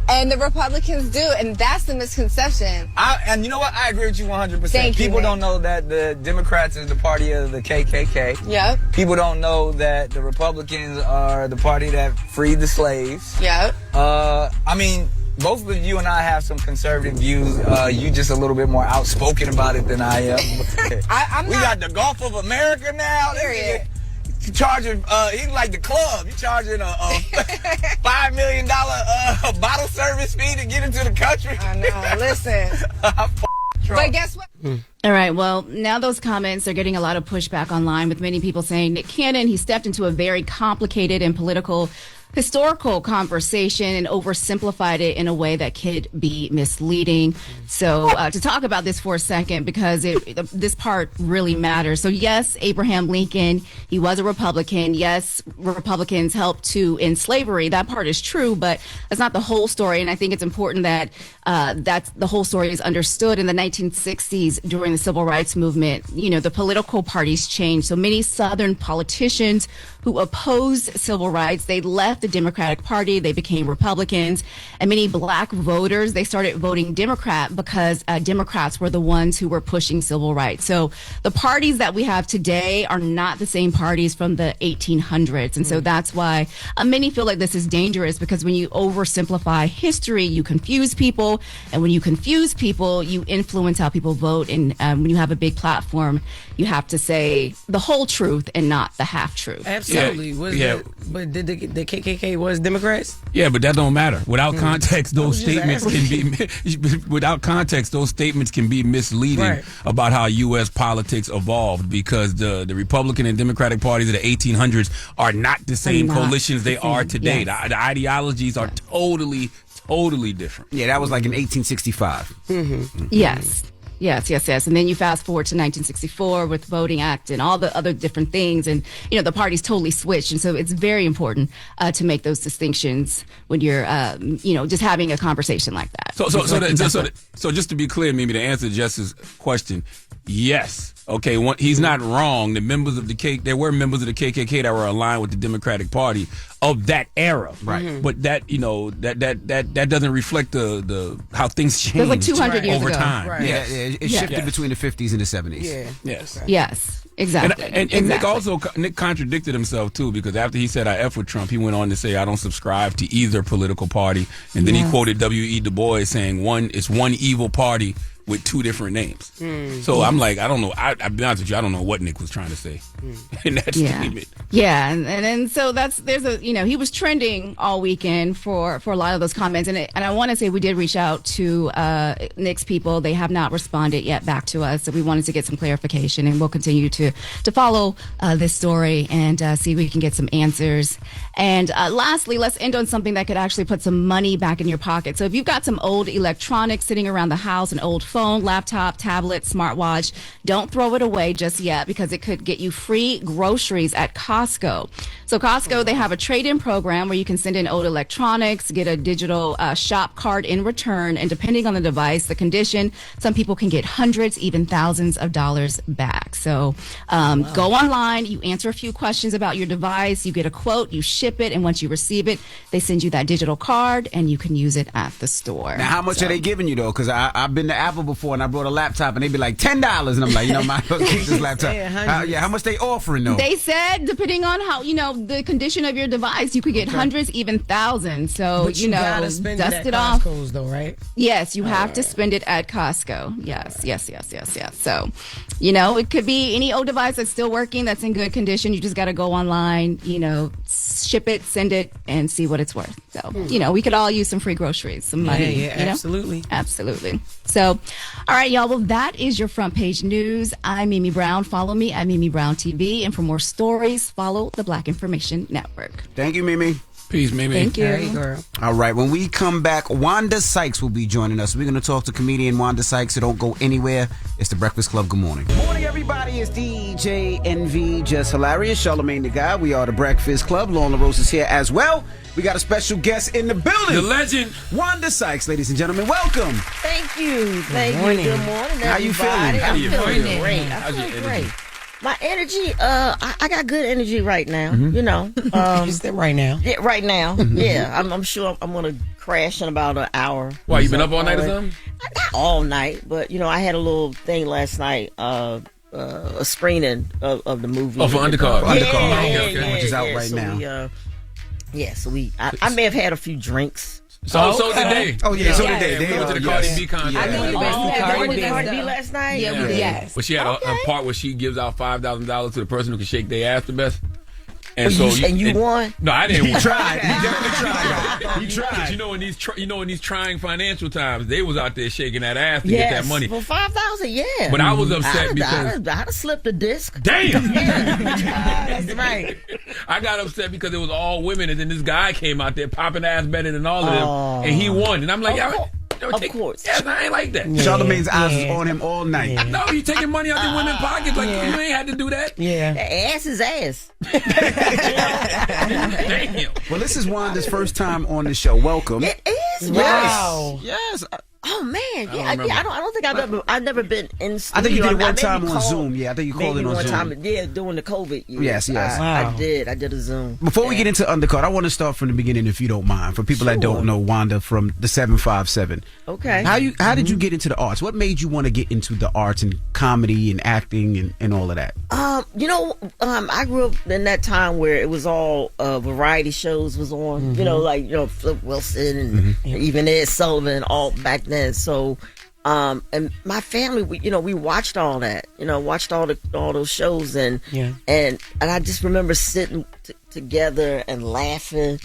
O: and the Republicans do, and that's the misconception.
P: And you know what? I agree with you 100%.
O: Thank you,
P: people
O: man.
P: don't know that the Democrats is the party of the KKK.
O: Yep.
P: People don't know that the Republicans are the party that freed the slaves.
O: Yep.
P: I mean, both of you and I have some conservative views. You just a little bit more outspoken about it than I am. We got the Gulf of America now.
O: Period.
P: You charging, he's like the club. You charging a $5 million bottle service fee to get into the country.
O: I know. Listen. But guess what?
C: All right. Well, now those comments are getting a lot of pushback online, with many people saying Nick Cannon, he stepped into a very complicated and historical conversation and oversimplified it in a way that could be misleading. So to talk about this for a second, because this part really matters. So yes, Abraham Lincoln, he was a Republican. Yes, Republicans helped to end slavery. That part is true, but that's not the whole story. And I think it's important that that's the whole story is understood. In the 1960s, during the Civil Rights Movement, the political parties changed. So many Southern politicians who opposed civil rights, they left the Democratic Party, they became Republicans, and many black voters, they started voting Democrat because Democrats were the ones who were pushing civil rights. So the parties that we have today are not the same parties from the 1800s. And so that's why many feel like this is dangerous, because when you oversimplify history, you confuse people. And when you confuse people, you influence how people vote. And when you have a big platform, you have to say the whole truth and not the half truth.
G: Absolutely. But did the KKK was Democrats?
A: Yeah, but that don't matter. Without context, those statements can be misleading about how U.S. politics evolved, because the Republican and Democratic parties of the 1800s are not the same coalitions they are today. Yes. The ideologies are totally different.
B: Yeah, that was like in 1865.
C: Mm-hmm. Yes. And then you fast forward to 1964 with Voting Act and all the other different things, and the parties totally switched. And so it's very important to make those distinctions when you're just having a conversation like that.
A: So just to be clear, Mimi, to answer Jess's question, yes. Okay, he's not wrong. There were members of the KKK that were aligned with the Democratic Party of that era, right? Mm-hmm. But that that doesn't reflect the how things changed
C: like 200 years
A: over
C: ago.
A: time.
B: Right. Yeah, it shifted between the 50s and the 70s.
G: Yeah.
A: Yes.
G: Okay.
C: Yes. Exactly.
A: And Nick contradicted himself too, because after he said I F with Trump, he went on to say I don't subscribe to either political party, and then he quoted W.E. Du Bois saying it's one evil party with two different names. So I'm like, I don't know. I'll be honest with you, I don't know what Nick was trying to say in that statement.
C: Yeah, and so he was trending all weekend for a lot of those comments, and I want to say we did reach out to Nick's people. They have not responded yet back to us, so we wanted to get some clarification, and we'll continue to follow this story and see if we can get some answers. And lastly, let's end on something that could actually put some money back in your pocket. So if you've got some old electronics sitting around the house, an old phone, laptop, tablet, smartwatch, don't throw it away just yet, because it could get you free groceries at Costco. So Costco, they have a trade-in program where you can send in old electronics, get a digital shop card in return, and depending on the device, the condition, some people can get hundreds, even thousands of dollars back. So go online, you answer a few questions about your device, you get a quote, you ship it, and once you receive it, they send you that digital card, and you can use it at the store.
B: Now, how much are they giving you, though? Because I've been to Apple before, and I brought a laptop, and they'd be like $10, and I'm like, might as well keep this laptop. How much they offering, though?
C: They said, depending on how, the condition of your device, you could get hundreds, even thousands. So,
G: but you gotta spend
C: dust it off.
G: Costco's though, right?
C: Yes, you have to spend it at Costco. Yes. So, it could be any old device that's still working, that's in good condition. You just got to go online, ship it, send it, and see what it's worth. So, we could all use some free groceries, some money.
G: Yeah, absolutely.
C: Absolutely. So, all right, y'all. Well, that is your front page news. I'm Mimi Brown. Follow me at Mimi Brown TV. And for more stories, follow the Black Information Network.
B: Thank you, Mimi.
A: Peace, Mimi.
C: Thank you.
G: Hey, girl.
B: All right, when we come back, Wanda Sykes will be joining us. We're going to talk to comedian Wanda Sykes, so don't go anywhere. It's The Breakfast Club. Good morning. Good morning, everybody. It's DJ NV, Jess Hilarious, Charlamagne the Guy. We are The Breakfast Club. Loren LoRosa is here as well. We got a special guest in the building.
A: The legend.
B: Wanda Sykes, ladies and gentlemen. Welcome.
Q: Thank you. Thank you. Good morning, everybody.
B: How you feeling?
Q: I'm feeling
A: feeling?
Q: great.
A: How's
Q: I
A: your
Q: feel
A: energy?
Q: great. My energy, I got good energy right now.
G: Is that right now?
Q: Yeah, right now. Yeah, I'm sure I'm gonna crash in about an hour.
A: Why, you been up all night or something?
Q: Not all night, but I had a little thing last night. A screening of the movie.
A: Oh, for Undercard.
Q: Yeah,
B: which is out right now.
Q: So I may have had a few drinks.
A: So did they.
B: Oh, yeah, so did they.
A: We went to the Cardi B concert.
Q: I think we went to Cardi B last night.
M: Yeah, we did. Yes.
A: But she had a part where she gives out $5,000 to the person who can shake their ass the best. And
Q: you won?
A: No, I didn't win.
B: You tried. You definitely tried. You tried.
A: Because in these trying financial times, they was out there shaking that ass to get that money.
Q: For $5,000, yeah.
A: But I was upset because
Q: I'd have slipped a disc.
A: Damn.
Q: That's right.
A: I got upset because it was all women, and then this guy came out there popping ass better than all of them, and he won. And I'm like,
Q: of course.
A: Yes, I ain't like that.
B: Charlamagne's eyes was on him all night.
A: I know you taking money out the women's pockets like you ain't had to do that.
G: Yeah.
Q: Ass is ass.
A: Damn.
B: Well, this is Wanda's first time on the show. Welcome.
Q: It is.
G: Wow.
B: Yes.
Q: Oh man, I don't think I've never been in studio.
B: I think you did it one time
Q: maybe
B: on Zoom. Yeah, I think you called it on
Q: one
B: Zoom.
Q: time. Yeah, during the COVID years.
B: Yes.
Q: I did a Zoom.
B: Before we get into Undercard, I want to start from the beginning, if you don't mind, for people that don't know Wanda from the 757.
Q: Okay.
B: How did you get into the arts? What made you want to get into the arts and comedy and acting and all of that?
Q: I grew up in that time where it was all variety shows was on. Flip Wilson and even Ed Sullivan all back then. So, and my family, we watched all that. Watched all those shows and I just remember sitting together and laughing,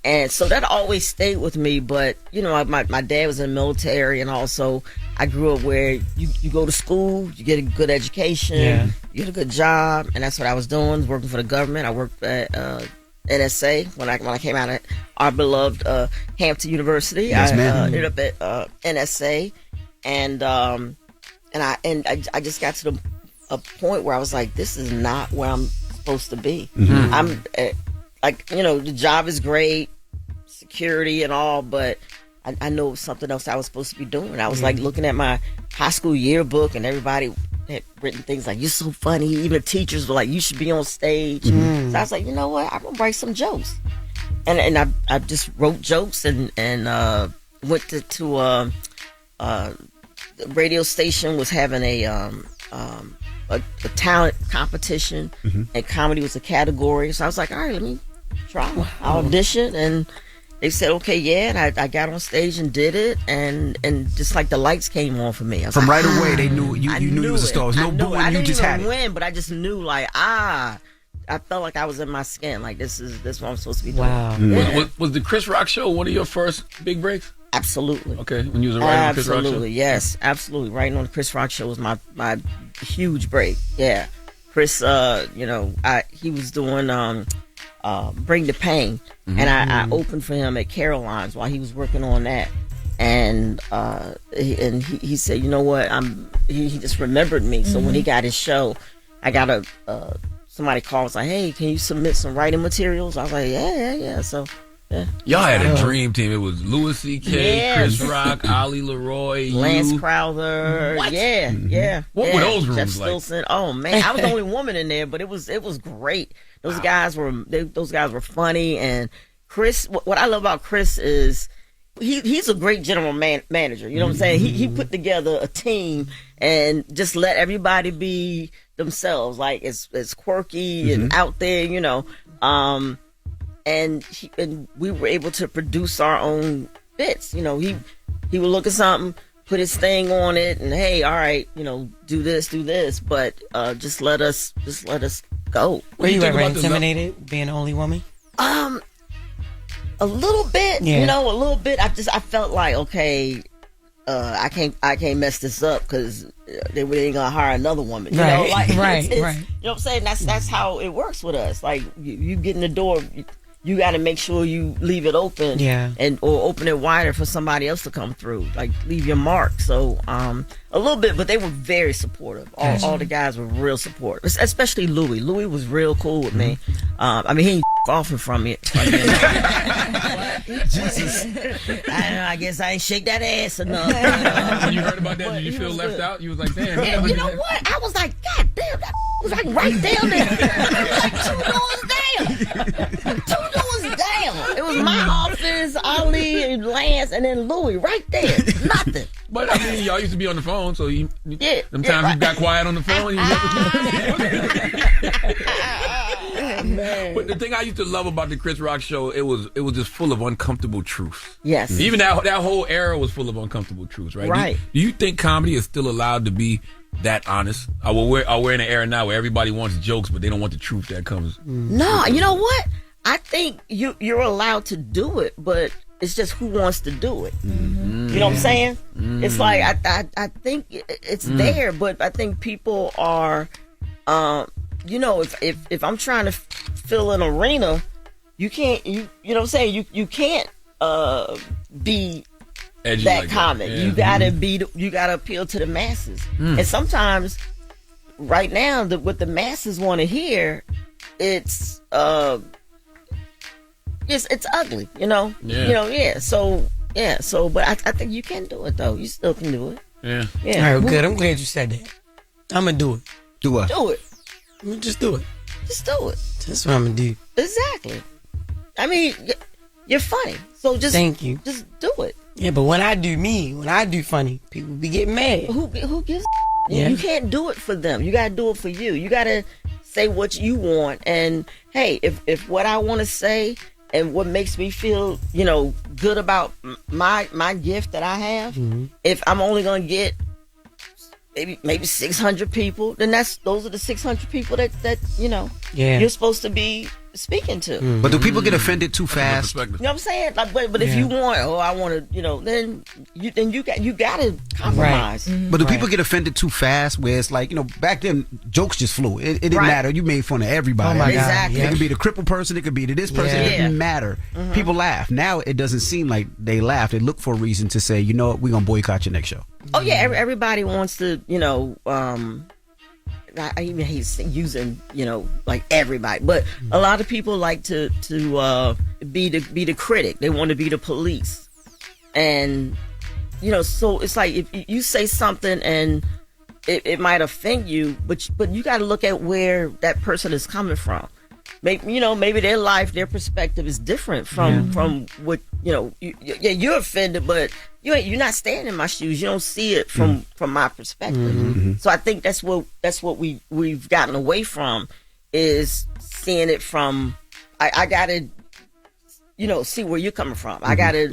Q: and so that always stayed with me. But my dad was in the military, and also I grew up where you go to school, you get a good education, you get a good job, and that's what I was doing, working for the government. I worked at NSA when I came out of our beloved Hampton University.
B: Yes,
Q: I ended up at NSA, and I just got to a point where I was like, this is not where I'm supposed to be. I'm the job is great, security and all, but I know something else I was supposed to be doing. I was like looking at my high school yearbook, and everybody had written things like, you're so funny. Even the teachers were like, you should be on stage. So I was like, you know what, I'm gonna write some jokes. And I just wrote jokes and went to a radio station was having a talent competition, and comedy was a category. So I was like, all right, let me try. I auditioned, they said, okay, yeah, and I got on stage and did it, and just like the lights came on for me. I was
B: From
Q: like,
B: right away, they knew you knew you was a star. It was no booing, you just had it.
Q: I didn't even win, but I just knew, like, I felt like I was in my skin. Like, this is what I'm supposed to be doing.
G: Wow.
A: Was the Chris Rock show one of your first big breaks?
Q: Absolutely.
A: Okay, when you was writing on the Chris Rock show?
Q: Absolutely, yes. Absolutely. Writing on the Chris Rock show was my huge break. Yeah. Chris, he was doing Bring the Pain. And I opened for him at Caroline's while he was working on that. And he said, you know what? He just remembered me. So when he got his show, I got somebody called and was like, hey, can you submit some writing materials? I was like, yeah. So, yeah.
A: Y'all had a dream team. It was Louis C.K., Chris Rock, Ali Leroy,
Q: Lance Crowther.
A: What?
Q: Yeah.
A: What were those rooms
Q: Jeff
A: like?
Q: Stilson. Oh man, I was the only woman in there, but it was great. Those guys were funny, and Chris. What I love about Chris is he's a great general manager. You know what I'm saying? He put together a team and just let everybody be themselves. Like it's quirky and out there, you know. And we were able to produce our own bits. You know, he would look at something, put his thing on it, and hey, all right, you know, do this, but just let us go.
G: Were you ever intimidated being the only woman?
Q: A little bit,
G: yeah.
Q: You know, a little bit. I felt like, okay, I can't mess this up because they ain't gonna hire another woman. You know, like
G: right.
Q: You know what I'm saying? That's how it works with us. Like you get in the door. You got to make sure you leave it open, or open it wider for somebody else to come through. Like leave your mark. So a little bit, but they were very supportive. All the guys were real supportive, especially Louis. Louis was real cool with me. I mean, he ain't offing from me. Jesus, I don't know. I guess I ain't shake that ass enough.
A: When you heard about that, did you feel left out? You was like, damn.
Q: Yeah, you know what? I was like, God damn, that was like right down there. It was like 2 doors down. 2 doors down. It was my office, Ali and Lance, and then Louis right there. Nothing.
A: But I mean, y'all used to be on the phone, so sometimes
Q: right.
A: you got quiet on the phone. But the thing I used to love about the Chris Rock show, it was just full of uncomfortable truths.
Q: Yes.
A: Even that whole era was full of uncomfortable truths, right?
Q: Right.
A: Do you think comedy is still allowed to be that honest? We're in an era now where everybody wants jokes, but they don't want the truth that comes.
Q: No, you know what? I think you're allowed to do it, but it's just who wants to do it. You know what I'm saying? It's like I think it's there, but I think people are, you know, if I'm trying to fill an arena, you can't. You know what I'm saying? You can't be
A: edgy
Q: that
A: like
Q: comic.
A: That. Yeah.
Q: You gotta appeal to the masses, and sometimes right now what the masses want to hear, it's ugly, you know.
A: Yeah.
Q: You know, So, but I think you can do it though. You still can do it.
A: Yeah.
G: All right, good. I'm glad you said that. I'm gonna do it.
B: Do what?
Q: Do it.
G: I'm gonna just do it.
Q: Just do it.
G: That's what I'm gonna do.
Q: Exactly. I mean, you're funny, so just
G: thank you.
Q: Just do it.
G: Yeah, but when I do funny, people be getting mad.
Q: Who gives?
G: Yeah.
Q: You can't do it for them. You gotta do it for you. You gotta say what you want. And hey, if what I want to say and what makes me feel, you know, good about my gift that I have, if I'm only gonna get maybe 600 people, then those are the 600 people that you know you're supposed to be speaking to.
B: But do people get offended too fast?
Q: You know what I'm saying? Like, but if you want, I want to, you know, then you got to compromise.
B: Right. But do people get offended too fast? Where it's like, you know, back then jokes just flew. It didn't matter. You made fun of everybody.
G: Oh my God.
Q: Exactly.
B: It could be the crippled person. It could be to this person. It didn't matter. People laugh. Now it doesn't seem like they laugh. They look for a reason to say, you know what, we're gonna boycott your next show.
Q: Oh yeah, everybody wants to, you know. I even hate using, you know, like everybody, but a lot of people like to be the critic. They want to be the police, and you know, so it's like if you say something and it might offend you, but you got to look at where that person is coming from. Maybe their life, their perspective is different from what, you know. You're offended, but you're not standing in my shoes. You don't see it from my perspective. So I think that's what we've gotten away from, is seeing it from. I gotta, see where you're coming from. I gotta,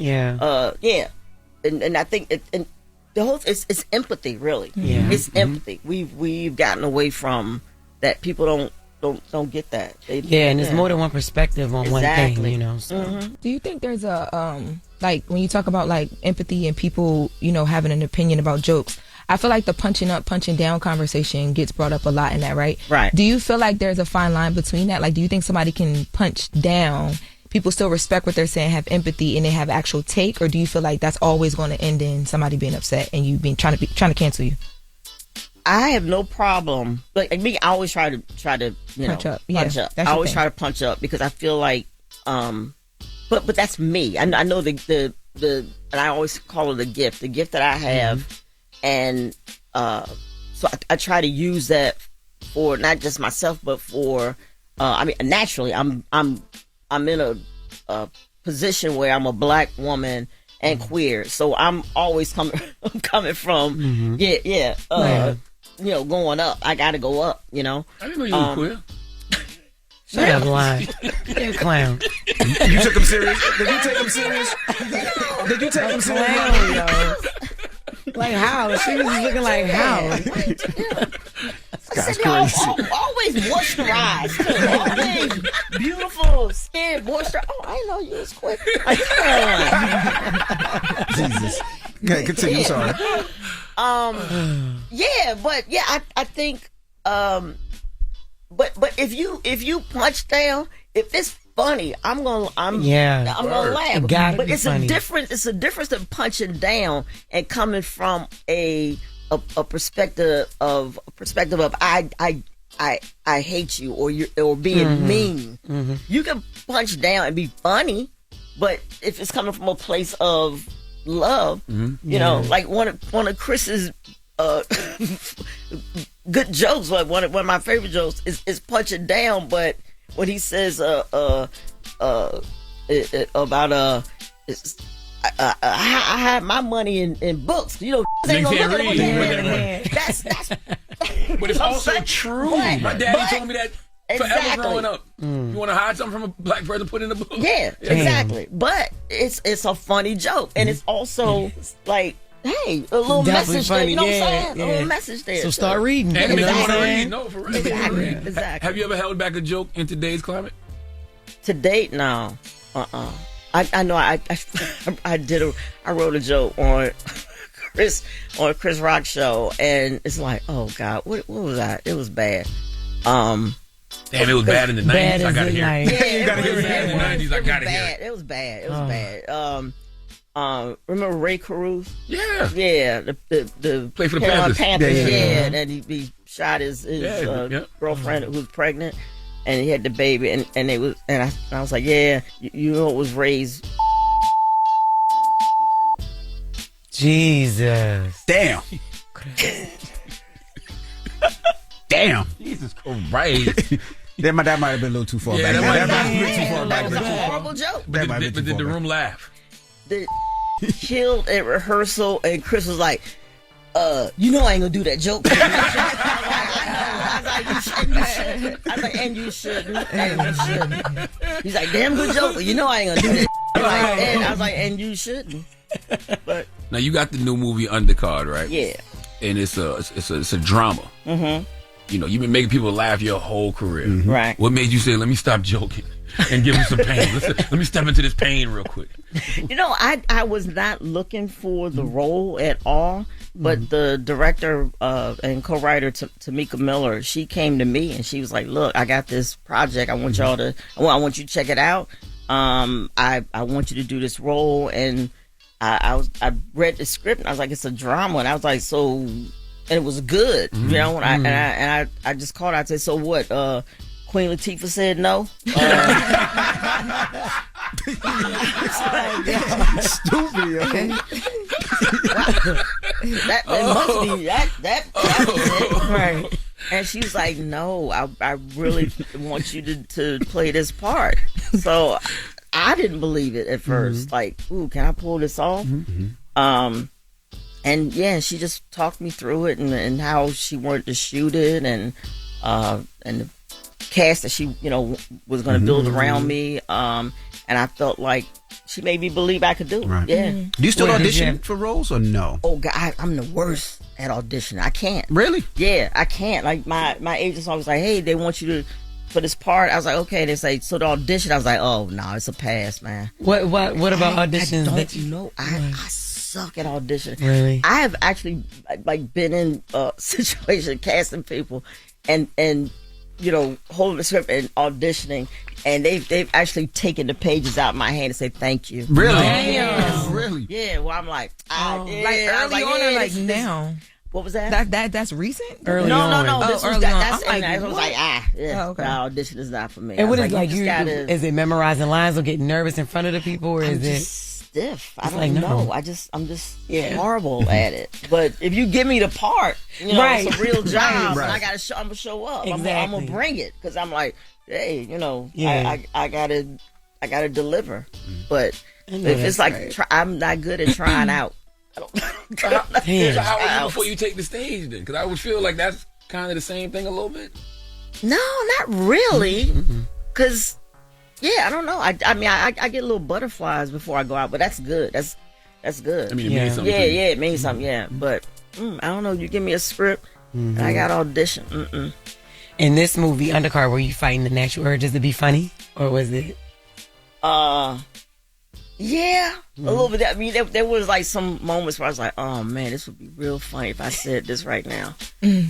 Q: and I think and the whole it's empathy, really.
G: Yeah.
Q: It's empathy. We've gotten away from that. People don't get that.
G: And there's more than one perspective on one thing, So.
M: Do you think there's a like when you talk about like empathy and people, having an opinion about jokes? I feel like the punching up, punching down conversation gets brought up a lot in that, right?
Q: Right.
M: Do you feel like there's a fine line between that? Like, do you think somebody can punch down, people still respect what they're saying, have empathy, and they have actual take, or do you feel like that's always going to end in somebody being upset and you being trying to cancel you?
Q: I have no problem. Like me, I always try to
M: punch up.
Q: Punch up. I always try to punch up because I feel like, but that's me. I know the and I always call it a gift. The gift that I have. And so I try to use that for not just myself, but for naturally, I'm in a position where I'm a black woman and queer, so I'm always coming from going up. I got to go up.
A: I didn't know you were queer.
G: Shut up, line. You're a clown.
B: You took him serious? Did you take him serious? Did you take him serious?
G: Like how? She was looking like how?
Q: That's crazy. Always moisturized. Always beautiful skin, moisture. Oh, I didn't know you was quick.
B: Jesus. Okay, continue. Sorry.
Q: I think. But if you punch down, if it's funny, I'm gonna laugh. But it's funny. It's a difference in punching down and coming from a perspective of I hate you or being mean. Mm-hmm. You can punch down and be funny, but if it's coming from a place of love, like one of Chris's good jokes, like one of my favorite jokes is punching down, but when he says about I had my money in books, ain't gonna look at it. That's
A: but it's also true. My daddy told me that forever growing up. You want to hide something from a black person, put it in a book.
Q: Yeah, exactly. But it's a funny joke, and it's also like, hey, a little message there. You know what I'm saying? A little message there.
G: So start reading.
A: And make you want to read. No, for real.
Q: Exactly.
A: Have you ever held back a joke in today's climate?
Q: To date, no. I know I wrote a joke on Chris Rock show, and it's like, oh God, what was that? It was bad.
A: Damn, it was bad in the 90s. I gotta hear it.
Q: Yeah,
A: you gotta hear it. Bad in the 90s. I gotta hear it.
Q: It was bad. It was bad. Remember Ray Caruth?
A: Yeah.
Q: Yeah. The
A: play for the Panthers.
Q: Yeah. And then he shot his girlfriend who was pregnant, and he had the baby, and I was like, yeah, you know, it was Ray's.
G: Jesus.
B: Damn. Damn.
A: Jesus Christ.
B: That might have been a little too far back.
A: That
B: might have been too far back.
Q: It was a horrible joke.
A: But did the room laugh?
Q: The killed at rehearsal, and Chris was like, you know I ain't gonna do that joke. I was like, and you shouldn't. He's like, damn good joke, but you know I ain't gonna do that. I was like, and you shouldn't. But
A: now you got the new movie Undercard, right?
Q: Yeah.
A: And it's a drama.
Q: Mm-hmm.
A: You know, you've been making people laugh your whole career.
Q: Mm-hmm. Right.
A: What made you say, let me stop joking and give him some pain? Let me step into this pain real quick.
Q: You know, I was not looking for the role at all, but the director and co-writer Tamika Miller, she came to me and she was like, look, I got this project. I want y'all to, I want you to check it out. I want you to do this role. And I read the script and I was like, it's a drama. And I was like, so, and it was good, you know. And I just called out and said, so what? Queen Latifah said no.
B: Stupid, yo.
Q: That must be that was it. Right. And she was like, no, I really want you to play this part. So I didn't believe it at first. Like, ooh, can I pull this off? And yeah, she just talked me through it and how she wanted to shoot it and the cast that she, you know, was going to build around me. and I felt like she made me believe I could do it.
B: Right.
Q: Yeah.
B: Do you still audition for roles or no?
Q: Oh God, I'm the worst at auditioning. I can't.
B: Really?
Q: Yeah, I can't. Like my agent's always like, hey, they want you to for this part. I was like, okay. They say so the audition. I was like, oh no, it's a pass, man.
G: What about auditions?
Q: I don't know. I suck at auditioning.
G: Really?
Q: I have actually like been in a situation casting people and you know, holding the script and auditioning, and they've actually taken the pages out of my hand and say thank you.
B: Really?
Q: Damn.
B: Really?
Q: Yeah. Well, I'm like,
M: like early on or like now?
Q: What was that?
M: That's recent.
G: Early
Q: no,
G: on.
Q: no. This was
M: early on.
Q: that's
M: I'm
Q: I was
M: what?
Q: like, yeah.
M: Oh, okay.
Q: No, audition is not for me.
G: And what is
Q: like
G: you is it memorizing lines or getting nervous in front of the people, or is it
Q: stiff? I don't
G: like,
Q: know.
G: no.
Q: I'm just horrible at it. But if you give me the part, you know,
G: Right.
Q: it's a real job,
G: Right.
Q: and I'm gonna show up.
G: Exactly.
Q: I'm gonna bring it because I'm like, hey, you know,
G: Yeah.
Q: I gotta deliver. But if
G: that's
Q: it's like
G: right.
Q: I'm not good at trying out.
A: So how are you before you take the stage then? Because I would feel like that's kind of the same thing a little bit.
Q: No, not really. Because, yeah, I don't know. I mean, I get little butterflies before I go out, but that's good. That's good.
A: I mean, it means something.
Q: Yeah, it means something. Yeah, but I don't know. You give me a script, and I got audition.
G: in this movie Undercard? Were you fighting the natural urges to be funny, or was it?
Q: Yeah, a little bit. I mean, there was like some moments where I was like, "Oh man, this would be real funny if I said this right now."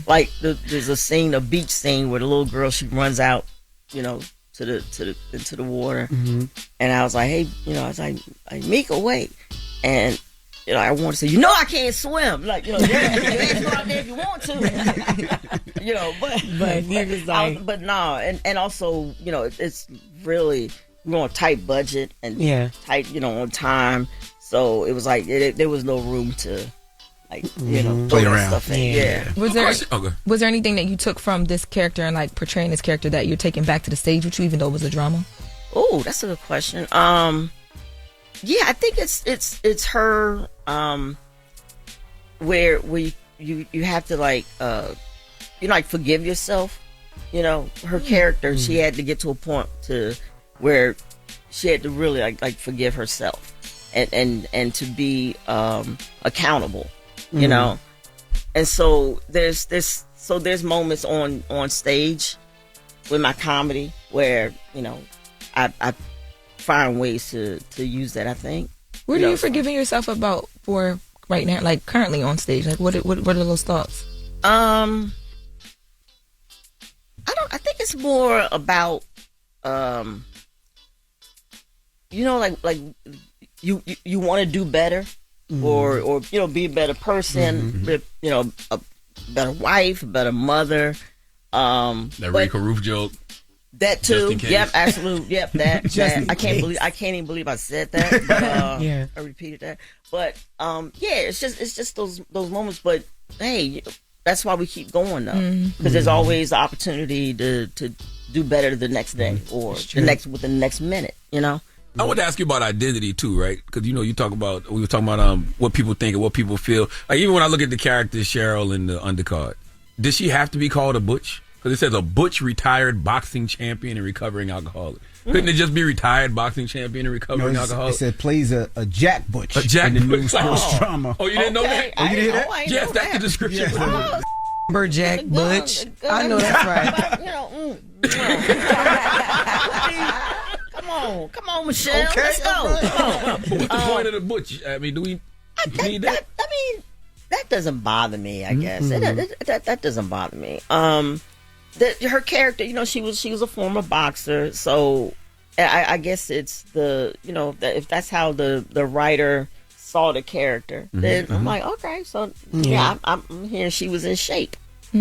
Q: Like there's a scene, a beach scene, where the little girl she runs out, you know, into the water, and I was like, "Hey, you know," I was like Mika, wait, and you know, I want to say, "You know, I can't swim." Like, you know, you can go out there if you want to, you know, but
G: he was like,
Q: but no, and also, you know, it's really. We're on a tight budget and tight, you know, on time. So it was like there was no room to, like, you know,
B: play
Q: throw that
B: around.
Q: Stuff in. Yeah.
M: Was there anything that you took from this character and like portraying this character that you're taking back to the stage with you, even though it was a drama?
Q: Oh, that's a good question. Yeah, I think it's her. Where you have to like you know, like forgive yourself. You know, her character, she had to get to a point to where she had to really like forgive herself and to be accountable, you know. And so there's moments on stage with my comedy where, you know, I find ways to use that, I think.
M: What are you forgiving yourself about for right now, like currently on stage? Like what are those thoughts?
Q: I think it's more about you know, like you want to do better, or you know, be a better person, you know, a better wife, a better mother.
A: That Rico Roof joke.
Q: That too.
A: Just in case.
Q: Yep, absolutely. Yep, that. I can't even believe I said that. But, I repeated that. But yeah, it's just those moments. But hey, that's why we keep going though, because there's always the opportunity to do better the next day or within the next minute. You know.
A: I want to ask you about identity too, right? Because you know, we were talking about what people think and what people feel. Like even when I look at the character Cheryl in the undercard, does she have to be called a butch? Because it says a butch retired boxing champion and recovering alcoholic. Couldn't it just be retired boxing champion and recovering alcoholic?
B: It said plays a Jack Butch
A: Jack
B: in the new
A: Butch.
B: sports drama.
A: Oh, you didn't know that?
B: Oh, you didn't hear that?
A: Yes, that's the description.
G: Jack Butch. I know that's right.
Q: You know, come on, Michelle.
B: Okay.
Q: Let's go.
A: What's the point of the butch? I mean, do we need that?
Q: I mean, that doesn't bother me. I guess that doesn't bother me. Her character, you know, she was a former boxer, so I guess it's the, you know, if that's how the writer saw the character, then I'm like, okay, so I'm hearing she was in shape. I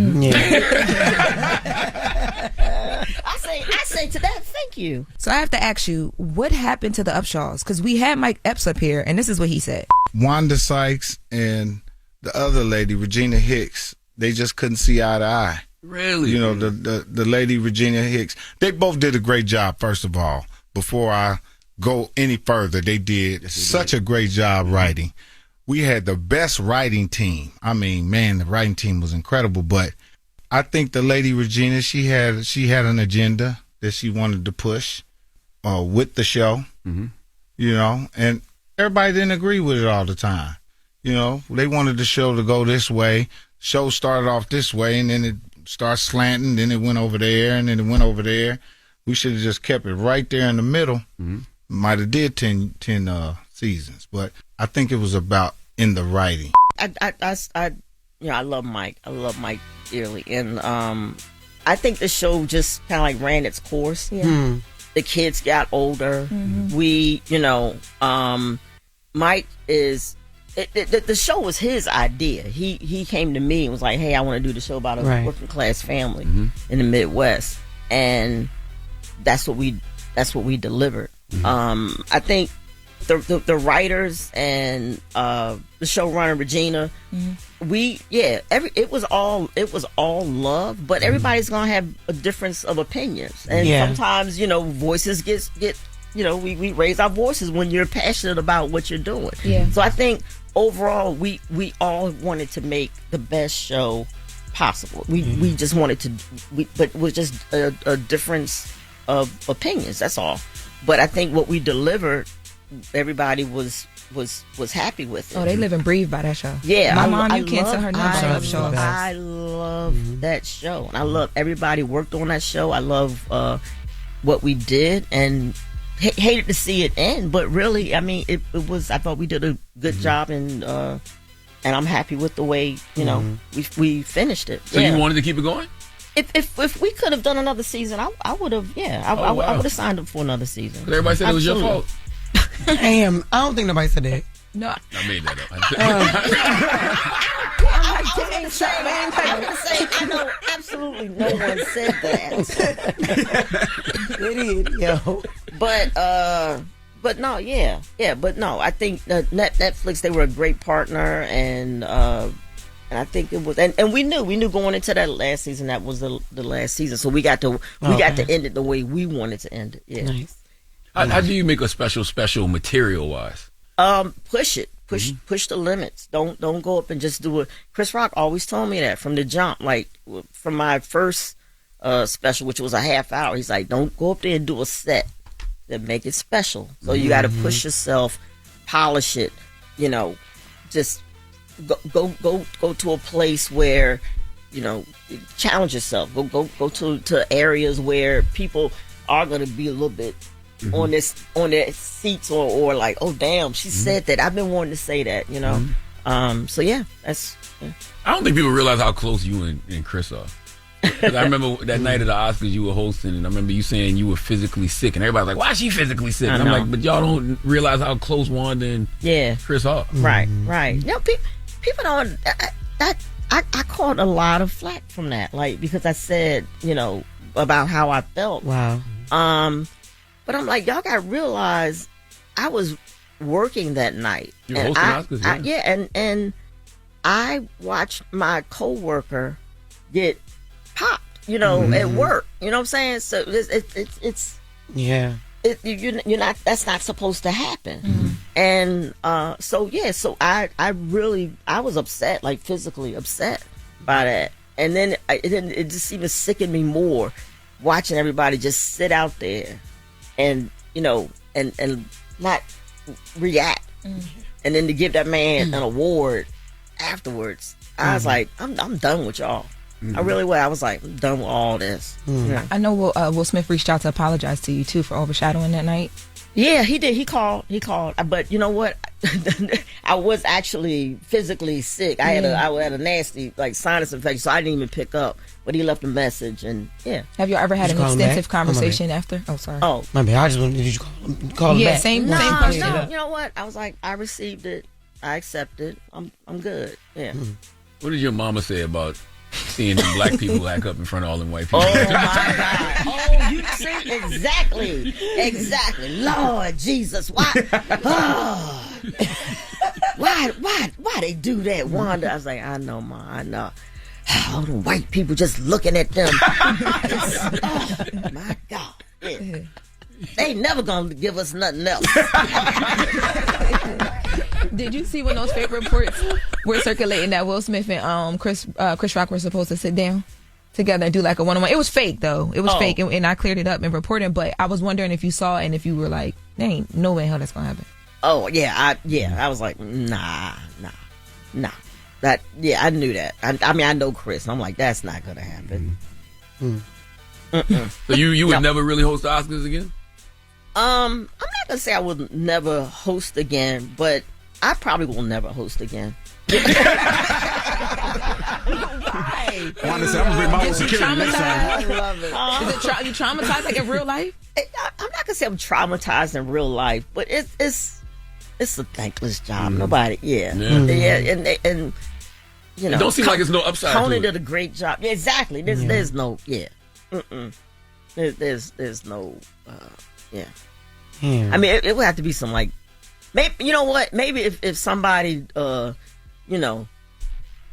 Q: say to that, thank you.
M: So I have to ask you, what happened to the Upshaws? Because we had Mike Epps up here, and this is what he said.
R: Wanda Sykes and the other lady, Regina Hicks, they just couldn't see eye to eye.
A: Really?
R: You know, the lady, Regina Hicks, they both did a great job, first of all. Before I go any further, they did such a great job writing. We had the best writing team. I mean, man, the writing team was incredible. But I think the lady Regina, she had an agenda that she wanted to push, with the show, you know, and everybody didn't agree with it all the time. You know, they wanted the show to go this way. Show started off this way, and then it started slanting, then it went over there, and then it went over there. We should have just kept it right there in the middle. Might have did 10 seasons, but I think it was about in the writing.
Q: I love Mike. I love Mike dearly, and I think the show just kind of like ran its course. The kids got older. We, Mike is. The show was his idea. He came to me and was like, "Hey, I want to do the show about a working class family in the Midwest," and that's what we delivered. I think the writers and the showrunner Regina, it was all love, but everybody's gonna have a difference of opinions, and sometimes voices get we raise our voices when you're passionate about what you're doing. So I think overall we all wanted to make the best show possible. We just wanted to, but it was just a difference of opinions. That's all. But I think what we delivered, everybody was happy with it.
M: Oh, they live and breathe by that show.
Q: Yeah,
M: my mom, you can't tell her nothing about shows.
Q: I love that show, and I love everybody worked on that show. I love what we did, and hated to see it end, but really, I mean, it was. I thought we did a good job, and I'm happy with the way we finished it.
A: So you wanted to keep it going?
Q: If we could have done another season, I would have. Yeah, I would have signed up for another season.
A: Everybody said it was your fault.
G: Damn, I don't think nobody said that.
M: No,
A: I made that up.
Q: I know absolutely no one said that.
G: Idiot, yo.
Q: But no, but no. I think Netflix, they were a great partner, and I think it was, and we knew going into that last season that was the last season, so we got to end it the way we wanted to end it. Yeah.
G: Nice.
A: How do you make a special material wise?
Q: Push the limits. Don't go up and just do it. Chris Rock always told me that from the jump. Like from my first special, which was a half hour, he's like, don't go up there and do a set. Then make it special. So you got to push yourself, polish it. Just go to a place where challenge yourself. Go to areas where people are going to be a little bit on their seats or like, oh damn, she said that. I've been wanting to say that, so yeah, that's. Yeah.
A: I don't think people realize how close you and Chris are. 'Cause I remember that night of the Oscars you were hosting, and I remember you saying you were physically sick, and everybody's like, "Why is she physically sick?" And I'm like, "But y'all don't realize how close Wanda and Chris are."
Q: Right. People don't. I caught a lot of flack from that, like because I said about how I felt.
G: Wow.
Q: But I'm like, y'all gotta realize I was working that night.
A: You were hosting Oscars,
Q: and I watched my coworker get popped, at work. You know what I'm saying? So it's you're not. That's not supposed to happen. And so I was upset, like physically upset by that. And then it just even sickened me more watching everybody just sit out there and and not react, and then to give that man an award afterwards. I was like, I'm done with y'all. I really was. I was like, I'm done with all this.
M: I know Will Smith reached out to apologize to you too for overshadowing that night.
Q: Yeah, he did. He called. But you know what? I was actually physically sick. I had a nasty sinus infection, so I didn't even pick up. But he left a message, and yeah.
M: Have you ever had an extensive conversation after? Oh, sorry.
Q: Oh,
G: my bad. I just wanted you to call him back.
M: Same question.
Q: No, you know what? I was like, I received it. I accepted. I'm good. Yeah.
A: What did your mama say about seeing them black people act up in front of all them white people?
Q: Oh my God! Oh, you see exactly. Lord Jesus, why? Oh. Why they do that, Wanda? I was like, I know, Ma, I know. All the white people just looking at them. Oh my God! Yeah. They never gonna give us nothing else.
M: Did you see when those fake reports were circulating that Will Smith and Chris Rock were supposed to sit down together and do like a one-on-one. It was fake though. It was fake, and I cleared it up and reported. But I was wondering if you saw it and if you were like, "Dang, no way, hell that's gonna happen."
Q: Oh yeah, I was like, nah. That I knew that. I mean, I know Chris. And I'm like, that's not gonna happen.
A: So you would never really host the Oscars again?
Q: I'm not gonna say I would never host again, but I probably will never host again. Why?
B: Wanda said, I'm gonna bring my own security next time.
Q: I love it.
M: Is it you traumatized like in real life?
Q: I'm not gonna say I'm traumatized in real life, but it's a thankless job. Nobody, and you know,
A: it don't seem like it's no upside.
Q: Tony did a great job. Yeah, exactly. There's no There's no I mean, it would have to be some like, maybe, you know what? Maybe if somebody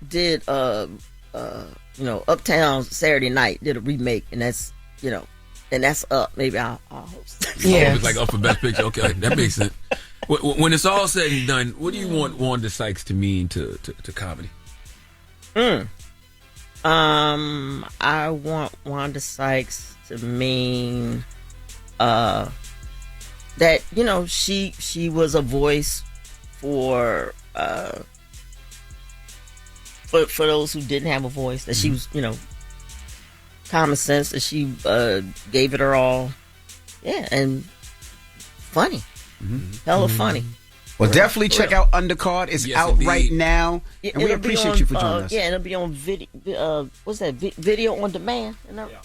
Q: did Uptown Saturday Night, did a remake, and that's up, maybe I'll host.
A: Yeah, it's like up for Best Picture. Okay, that makes sense. When it's all said and done, what do you want Wanda Sykes to mean to comedy?
Q: I want Wanda Sykes to mean that she was a voice for those who didn't have a voice, that she was common sense, that she gave it her all, and funny, hella funny.
B: Well, definitely check out Undercard. It's out right now, and we appreciate you for joining us.
Q: Yeah, and it'll be on video. What's that? Video on demand.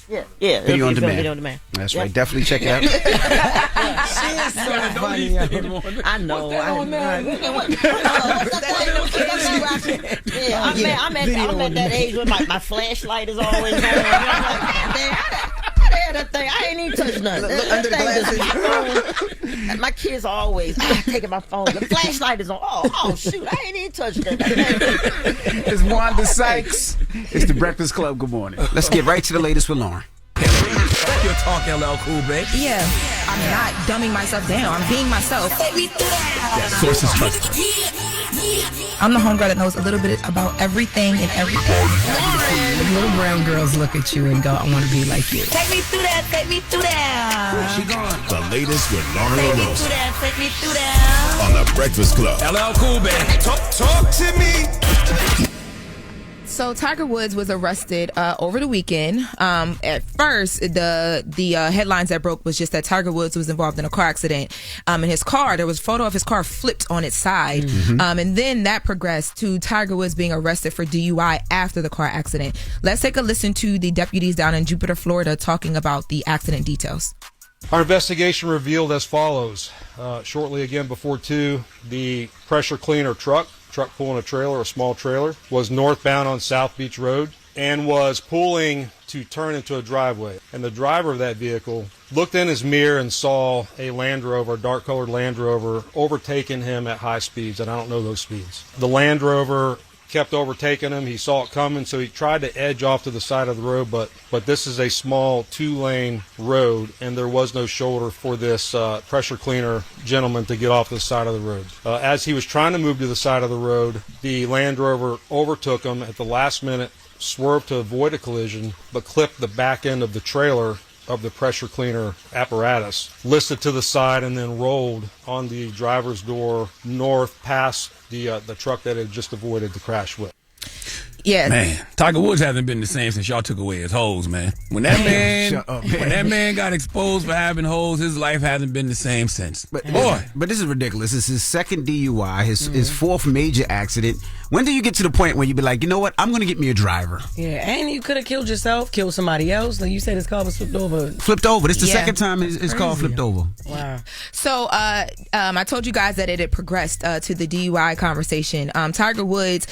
Q: Yeah.
B: Video on demand. That's right. Definitely check it out.
Q: She is so funny. I know. I'm at that age where my flashlight is always on. That thing, I ain't even touched nothing. My kids are always taking my phone. The flashlight is on. Oh shoot, I ain't even touched that.
B: It's Wanda Sykes. It's the Breakfast Club. Good morning. Let's get right to the latest with Loren.
A: Your talk, LL Cool, babe.
M: Yeah, I'm not dumbing myself down. I'm being myself.
A: Sources trust.
M: I'm the homegirl that knows a little bit about everything and everything.
G: Little brown girls look at you and go, I want to be like you.
O: Take me through that. Take me through that.
H: She gone. The latest with Loren
O: Take me
H: LoRosa
O: through that. Take me through that.
H: on the Breakfast Club.
A: LL Cool, babe.
I: Talk to me.
M: So Tiger Woods was arrested over the weekend. At first, the headlines that broke was just that Tiger Woods was involved in a car accident. In his car, there was a photo of his car flipped on its side. And then that progressed to Tiger Woods being arrested for DUI after the car accident. Let's take a listen to the deputies down in Jupiter, Florida, talking about the accident details.
S: Our investigation revealed as follows. Shortly again before 2, the pressure cleaner truck pulling a trailer, a small trailer, was northbound on South Beach Road and was pulling to turn into a driveway. And the driver of that vehicle looked in his mirror and saw a Land Rover, a dark-colored Land Rover, overtaking him at high speeds, and I don't know those speeds. The Land Rover kept overtaking him. He saw it coming, so he tried to edge off to the side of the road, but this is a small 2-lane road, and there was no shoulder for this pressure cleaner gentleman to get off the side of the road. As he was trying to move to the side of the road, the Land Rover overtook him at the last minute, swerved to avoid a collision, but clipped the back end of the trailer of the pressure cleaner apparatus, listed to the side, and then rolled on the driver's door north past the truck that had just avoided the crash with.
M: Yeah,
A: man, Tiger Woods hasn't been the same since y'all took away his hoes, man. When that man got exposed for having hoes, his life hasn't been the same since.
B: But this is ridiculous. This is his second DUI, his fourth major accident. When do you get to the point where you be like, you know what, I'm going to get me a driver?
G: Yeah, and you could have killed yourself, killed somebody else. Like you said, his car was flipped over.
B: This is the second time his car flipped over.
G: Wow.
M: So I told you guys that it had progressed to the DUI conversation. Tiger Woods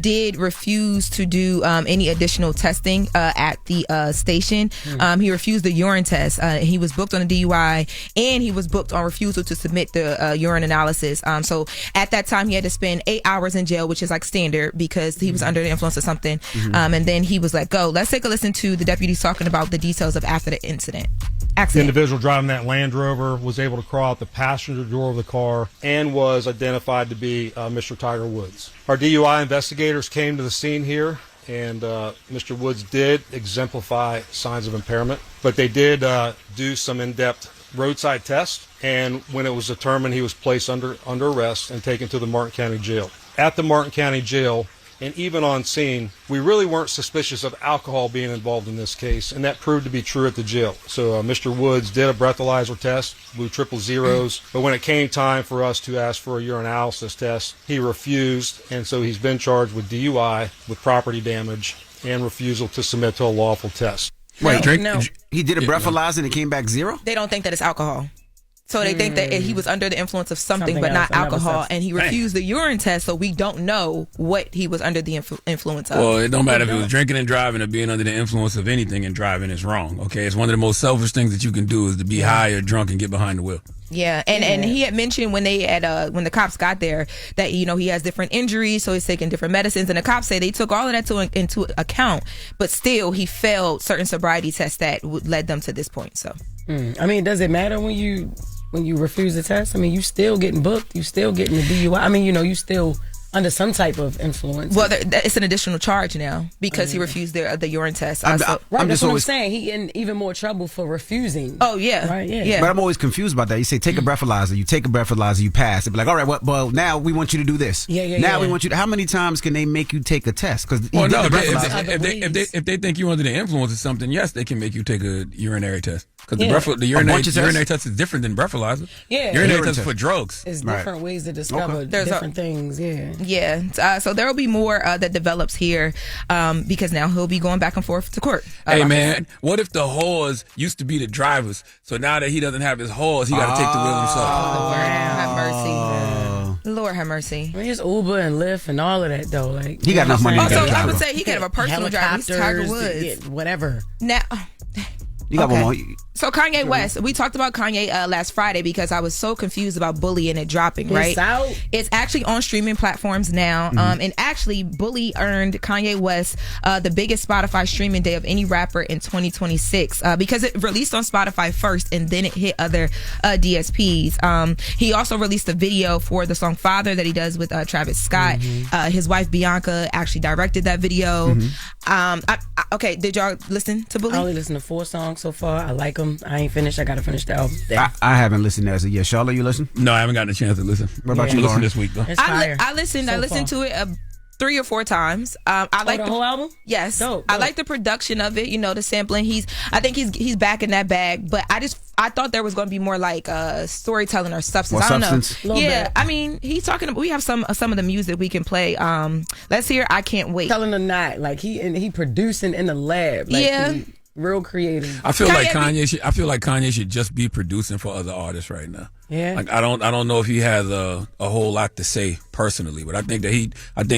M: did refuse to do any additional testing at the station. He refused the urine test. He was booked on a DUI, and he was booked on refusal to submit the urine analysis. So at that time, he had to spend 8 hours in jail, which is like standard because he was under the influence of something. And then he was let go. Let's take a listen to the deputies talking about the details of after the accident.
S: The individual driving that Land Rover was able to crawl out the passenger door of the car and was identified to be Mr. Tiger Woods. Our DUI investigators came to the scene here and Mr. Woods did exemplify signs of impairment, but they did do some in-depth roadside tests, and when it was determined, he was placed under arrest and taken to the Martin County Jail. At the Martin County Jail, and even on scene, we really weren't suspicious of alcohol being involved in this case, and that proved to be true at the jail. So Mr. Woods did a breathalyzer test, blew triple zeros, but when it came time for us to ask for a urinalysis test, he refused, and so he's been charged with DUI, with property damage, and refusal to submit to a lawful test.
B: Wait, he did a breathalyzer and it came back 0?
M: They don't think that it's alcohol. So they think that he was under the influence of something but not alcohol, and he refused the urine test, so we don't know what he was under the influence of.
A: Well, it don't matter if he was drinking and driving or being under the influence of anything and driving is wrong, okay? It's one of the most selfish things that you can do is to be high or drunk and get behind the wheel.
M: Yeah, and he had mentioned when they had when the cops got there that he has different injuries, so he's taking different medicines, and the cops say they took all of that into account, but still he failed certain sobriety tests that led them to this point. So,
G: I mean, does it matter when you refuse the test? I mean, you still getting booked, you still getting the DUI. I mean, you still under some type of influence.
M: Well, it's an additional charge now because he refused the urine test.
G: Right, that's what I'm saying. He in even more trouble for refusing.
M: Oh, yeah.
G: Right, yeah.
B: But I'm always confused about that. You say take a breathalyzer, you take a breathalyzer, you pass. It'd be like, all right, well, now we want you to do this. Now we want you to, how many times can they make you take a test? Because
A: if they think you're under the influence of something, yes, they can make you take a urinary test. Because the urinary test is different than breathalyzer.
G: Yeah.
A: Urinary test is for drugs.
G: It's different ways to discover different things,
M: Yeah, so there will be more that develops here because now he'll be going back and forth to court.
A: Hey, man, what if the whores used to be the drivers? So now that he doesn't have his whores, he got to take the wheel himself.
M: Lord have mercy. Lord have mercy.
G: I mean, it's Uber and Lyft and all of that, though. Like
B: he got enough money.
M: Also, I would say he could have a personal driver. He's Tiger Woods.
G: Whatever.
M: Now...
B: You got one more.
M: So Kanye West, we talked about Kanye last Friday because I was so confused about Bully and it dropping, right?
G: It's out.
M: It's actually on streaming platforms now. And actually, Bully earned Kanye West the biggest Spotify streaming day of any rapper in 2026 because it released on Spotify first and then it hit other DSPs. He also released a video for the song Father that he does with Travis Scott. His wife Bianca actually directed that video. Okay, did y'all listen to Bully?
G: I only listened to 4 songs so far. I like them. I ain't finished. I gotta finish the album.
B: I haven't listened as of yet. Charlotte, you listen?
A: No, I haven't gotten a chance to listen.
B: What about you,
A: Lauren?
B: Lauren?
A: This week though.
M: I listened to it 3 or 4 times. I like
G: the whole album.
M: Yes,
G: dope.
M: I like the production of it. The sampling. I think he's back in that bag. But I thought there was going to be more like storytelling or substance. I don't know. Yeah, I mean, he's talking about. We have some of the music we can play. Let's hear. I Can't Wait.
G: Telling or not, like he producing in the lab. Like, real creative.
A: I feel like Kanye should just be producing for other artists right now.
G: Yeah.
A: Like I don't know if he has a whole lot to say personally, but I think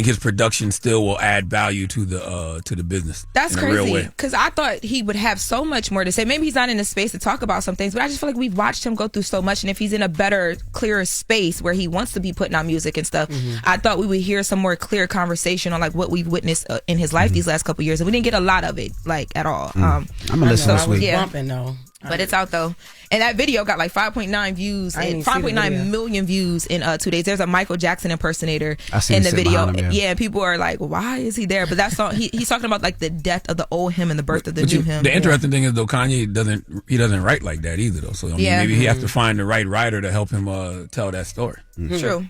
A: his production still will add value to the business.
M: That's
A: in
M: crazy.
A: A real way.
M: Because I thought he would have so much more to say. Maybe he's not in a space to talk about some things, but I just feel like we've watched him go through so much, and if he's in a better, clearer space where he wants to be putting out music and stuff, I thought we would hear some more clear conversation on like what we've witnessed in his life these last couple of years, and we didn't get a lot of it like at all.
B: I'm gonna listen this week.
G: Bumping though.
M: But it's out though, and that video got like 5.9 views, and 5.9 million views in 2 days. There's a Michael Jackson impersonator in the video. Yeah, people are like, "Why is he there?" But that song, he's talking about like the death of the old him and the birth of the new him.
A: The interesting thing is though, Kanye doesn't write like that either though. So maybe he has to find the right writer to help him tell that story.
M: True.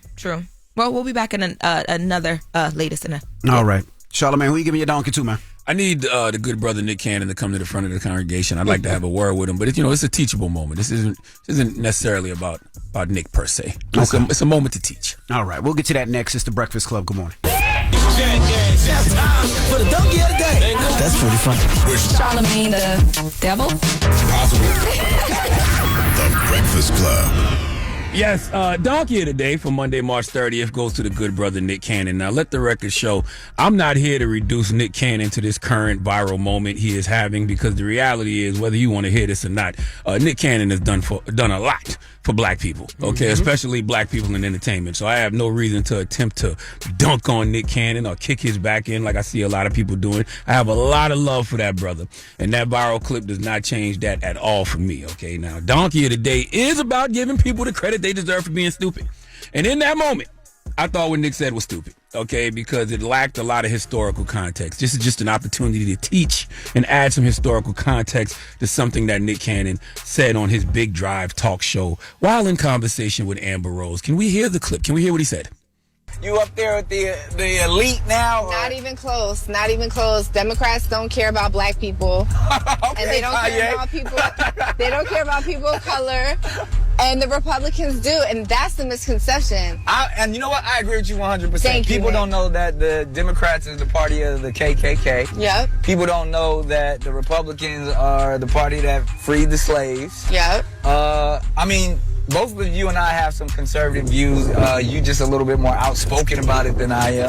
M: Well, we'll be back in another latest in
B: All right, Charlamagne, who you give me your donkey to, man?
A: I need the good brother Nick Cannon to come to the front of the congregation. I'd like to have a word with him, but it's a teachable moment. This isn't necessarily about Nick per se. It's a moment to teach.
B: All right, we'll get to that next. It's the Breakfast Club. Good morning.
I: It's time for the donkey of the day. That's pretty funny.
C: Charlamagne the devil.
H: The Breakfast Club.
A: Yes, donkey of the day for Monday, March 30th goes to the good brother Nick Cannon. Now, let the record show, I'm not here to reduce Nick Cannon to this current viral moment he is having, because the reality is, whether you want to hear this or not, Nick Cannon has done a lot for black people, okay, especially black people in entertainment. So I have no reason to attempt to dunk on Nick Cannon or kick his back in like I see a lot of people doing. I have a lot of love for that brother, and that viral clip does not change that at all for me, okay? Now, donkey of the day is about giving people the credit they deserve for being stupid. And in that moment, I thought what Nick said was stupid, okay, because it lacked a lot of historical context. This is just an opportunity to teach and add some historical context to something that Nick Cannon said on his Big Drive talk show while in conversation with Amber Rose. Can we hear the clip? Can we hear what he said?
P: You up there with the elite now?
O: Not even close. Not even close. Democrats don't care about black people, and they don't care about people. They don't care about people of color, and the Republicans do, and that's the misconception.
P: And you know what? I agree with you 100%.
O: Thank you,
P: People
O: Nick.
P: don't know that the Democrats is the party of the KKK.
O: Yep.
P: People don't know that the Republicans are the party that freed the slaves.
O: Yep.
P: I mean, both of you and I have some conservative views. You just a little bit more outspoken about it than I am.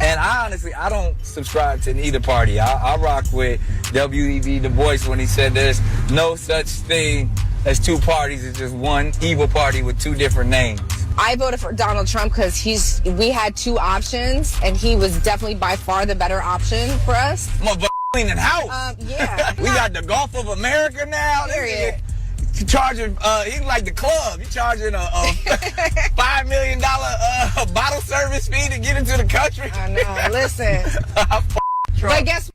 P: And I don't subscribe to neither party. I rock with W.E.B. Du Bois when he said there's no such thing as two parties. It's just one evil party with two different names.
O: I voted for Donald Trump because we had two options, and he was definitely by far the better option for us.
P: Motherfucker cleaning house.
O: Yeah.
P: We got the Gulf of America now.
O: Period.
P: You charging, he's like the club. You charging a $5 million bottle service fee to get into the country.
O: I know. Listen. But guess.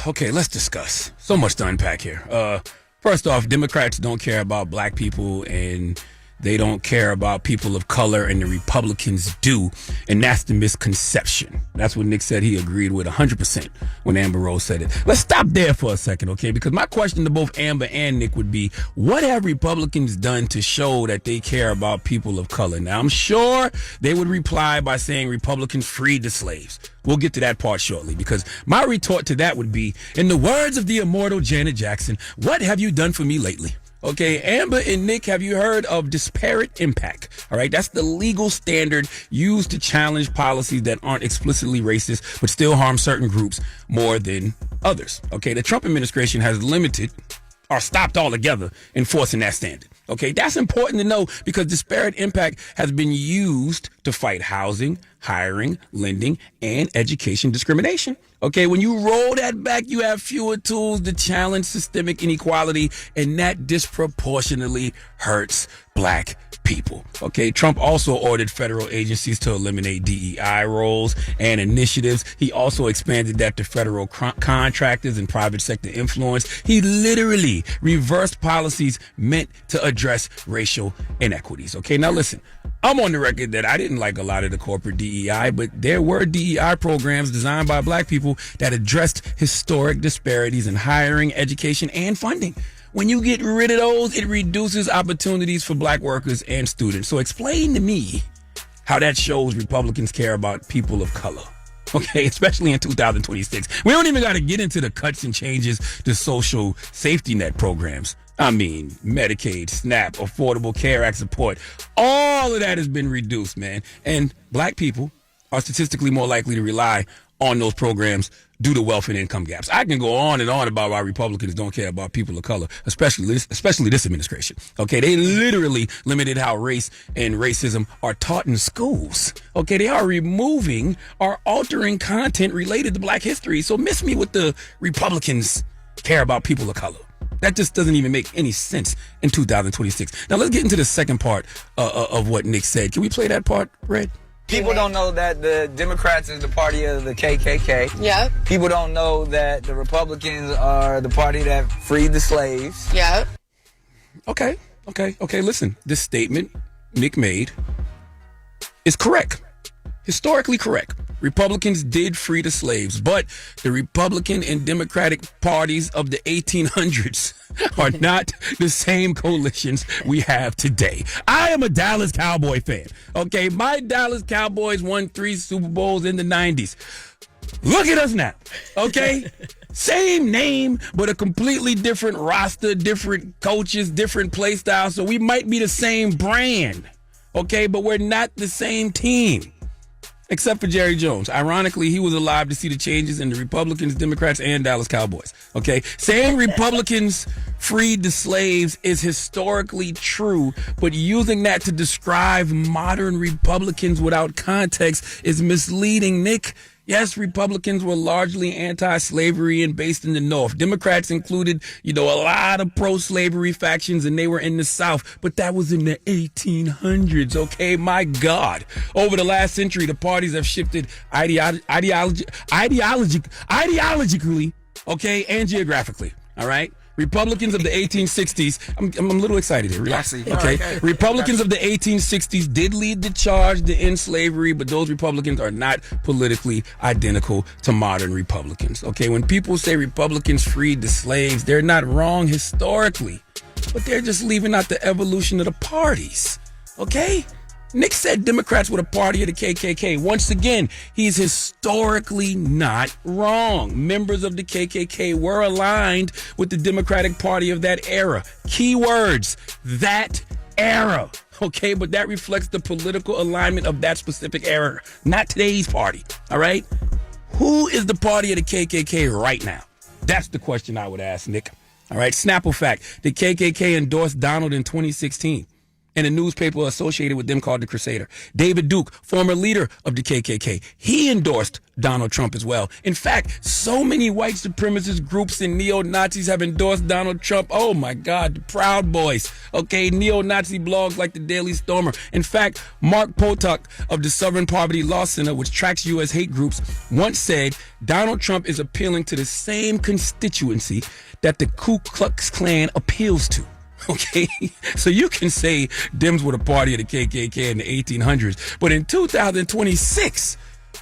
A: Okay, let's discuss. So much to unpack here. First off, Democrats don't care about black people, and they don't care about people of color, and the Republicans do. And that's the misconception. That's what Nick said he agreed with 100% when Amber Rose said it. Let's stop there for a second, okay? Because my question to both Amber and Nick would be, what have Republicans done to show that they care about people of color? Now, I'm sure they would reply by saying Republicans freed the slaves. We'll get to that part shortly, because my retort to that would be, in the words of the immortal Janet Jackson, what have you done for me lately? Okay, Amber and Nick, have you heard of disparate impact? All right, that's the legal standard used to challenge policies that aren't explicitly racist but still harm certain groups more than others. Okay, the Trump administration has limited or stopped altogether enforcing that standard. Okay, that's important to know, because disparate impact has been used to fight housing, hiring, lending, and education discrimination. Okay, when you roll that back, you have fewer tools to challenge systemic inequality, and that disproportionately hurts black people. Okay, Trump also ordered federal agencies to eliminate DEI roles and initiatives. He also expanded that to federal contractors and private sector influence. He literally reversed policies meant to address racial inequities. Okay, now listen, I'm on the record that I didn't like a lot of the corporate DEI, but there were DEI programs designed by black people that addressed historic disparities in hiring, education, and funding. When you get rid of those, it reduces opportunities for black workers and students. So explain to me how that shows Republicans care about people of color. Okay, especially in 2026. We don't even got to get into the cuts and changes to social safety net programs. I mean, Medicaid, SNAP, Affordable Care Act support. All of that has been reduced, man. And black people are statistically more likely to rely on those programs due to wealth and income gaps. I can go on and on about why Republicans don't care about people of color, especially this administration. Okay, they literally limited how race and racism are taught in schools. Okay, they are removing or altering content related to black history. So miss me with the Republicans care about people of color. That just doesn't even make any sense in 2026. Now let's get into the second part of what Nick said. Can we play that part, Red?
P: People don't know that the Democrats is the party of the KKK.
O: Yep.
P: People don't know that the Republicans are the party that freed the slaves.
O: Yep.
A: Okay. Listen, this statement Nick made is correct. Historically correct. Republicans did free the slaves, but the Republican and Democratic parties of the 1800s are not the same coalitions we have today. I am a Dallas Cowboy fan. Okay, my Dallas Cowboys won 3 Super Bowls in the 90s. Look at us now. Okay? Same name, but a completely different roster, different coaches, different play styles. So we might be the same brand. Okay, but we're not the same team. Except for Jerry Jones. Ironically, he was alive to see the changes in the Republicans, Democrats, and Dallas Cowboys. Okay? Saying Republicans freed the slaves is historically true, but using that to describe modern Republicans without context is misleading. Nick, Yes, Republicans were largely anti-slavery and based in the North. Democrats included, a lot of pro-slavery factions, and they were in the South. But that was in the 1800s, okay? My God. Over the last century, the parties have shifted ideologically, okay, and geographically, all right? Republicans of the 1860s, I'm a little excited here. Relax. Okay. Republicans of the 1860s did lead the charge to end slavery, but those Republicans are not politically identical to modern Republicans. Okay. When people say Republicans freed the slaves, they're not wrong historically, but they're just leaving out the evolution of the parties. Okay. Nick said Democrats were the party of the KKK. Once again, he's historically not wrong. Members of the KKK were aligned with the Democratic Party of that era. Keywords, that era. Okay, but that reflects the political alignment of that specific era, not today's party. All right? Who is the party of the KKK right now? That's the question I would ask, Nick. All right, Snapple fact. The KKK endorsed Donald in 2016. And a newspaper associated with them called The Crusader. David Duke, former leader of the KKK, he endorsed Donald Trump as well. In fact, so many white supremacist groups and neo-Nazis have endorsed Donald Trump. Oh my God, the Proud Boys. Okay, neo-Nazi blogs like the Daily Stormer. In fact, Mark Potok of the Southern Poverty Law Center, which tracks U.S. hate groups, once said Donald Trump is appealing to the same constituency that the Ku Klux Klan appeals to. Okay, so you can say Dems were the party of the KKK in the 1800s, but in 2026,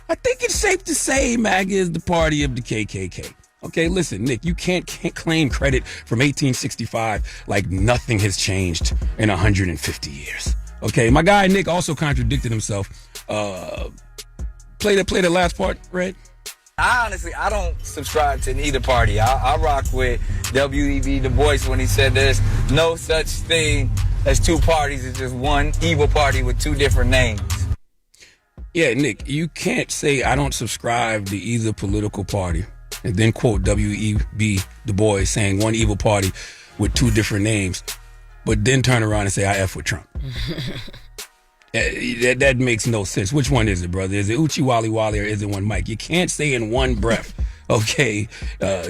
A: I think it's safe to say MAGA is the party of the KKK. Okay, listen, Nick, you can't claim credit from 1865 like nothing has changed in 150 years. Okay, my guy Nick also contradicted himself. Play the last part, Red.
P: I don't subscribe to neither party. I rock with W.E.B. Du Bois when he said there's no such thing as two parties. It's just one evil party with two different names.
A: Yeah, Nick, you can't say I don't subscribe to either political party and then quote W.E.B. Du Bois saying one evil party with two different names, but then turn around and say I F with Trump. That makes no sense. Which one is it, brother? Is it Uchi Wally Wally or is it one Mike? You can't say in one breath, okay, they're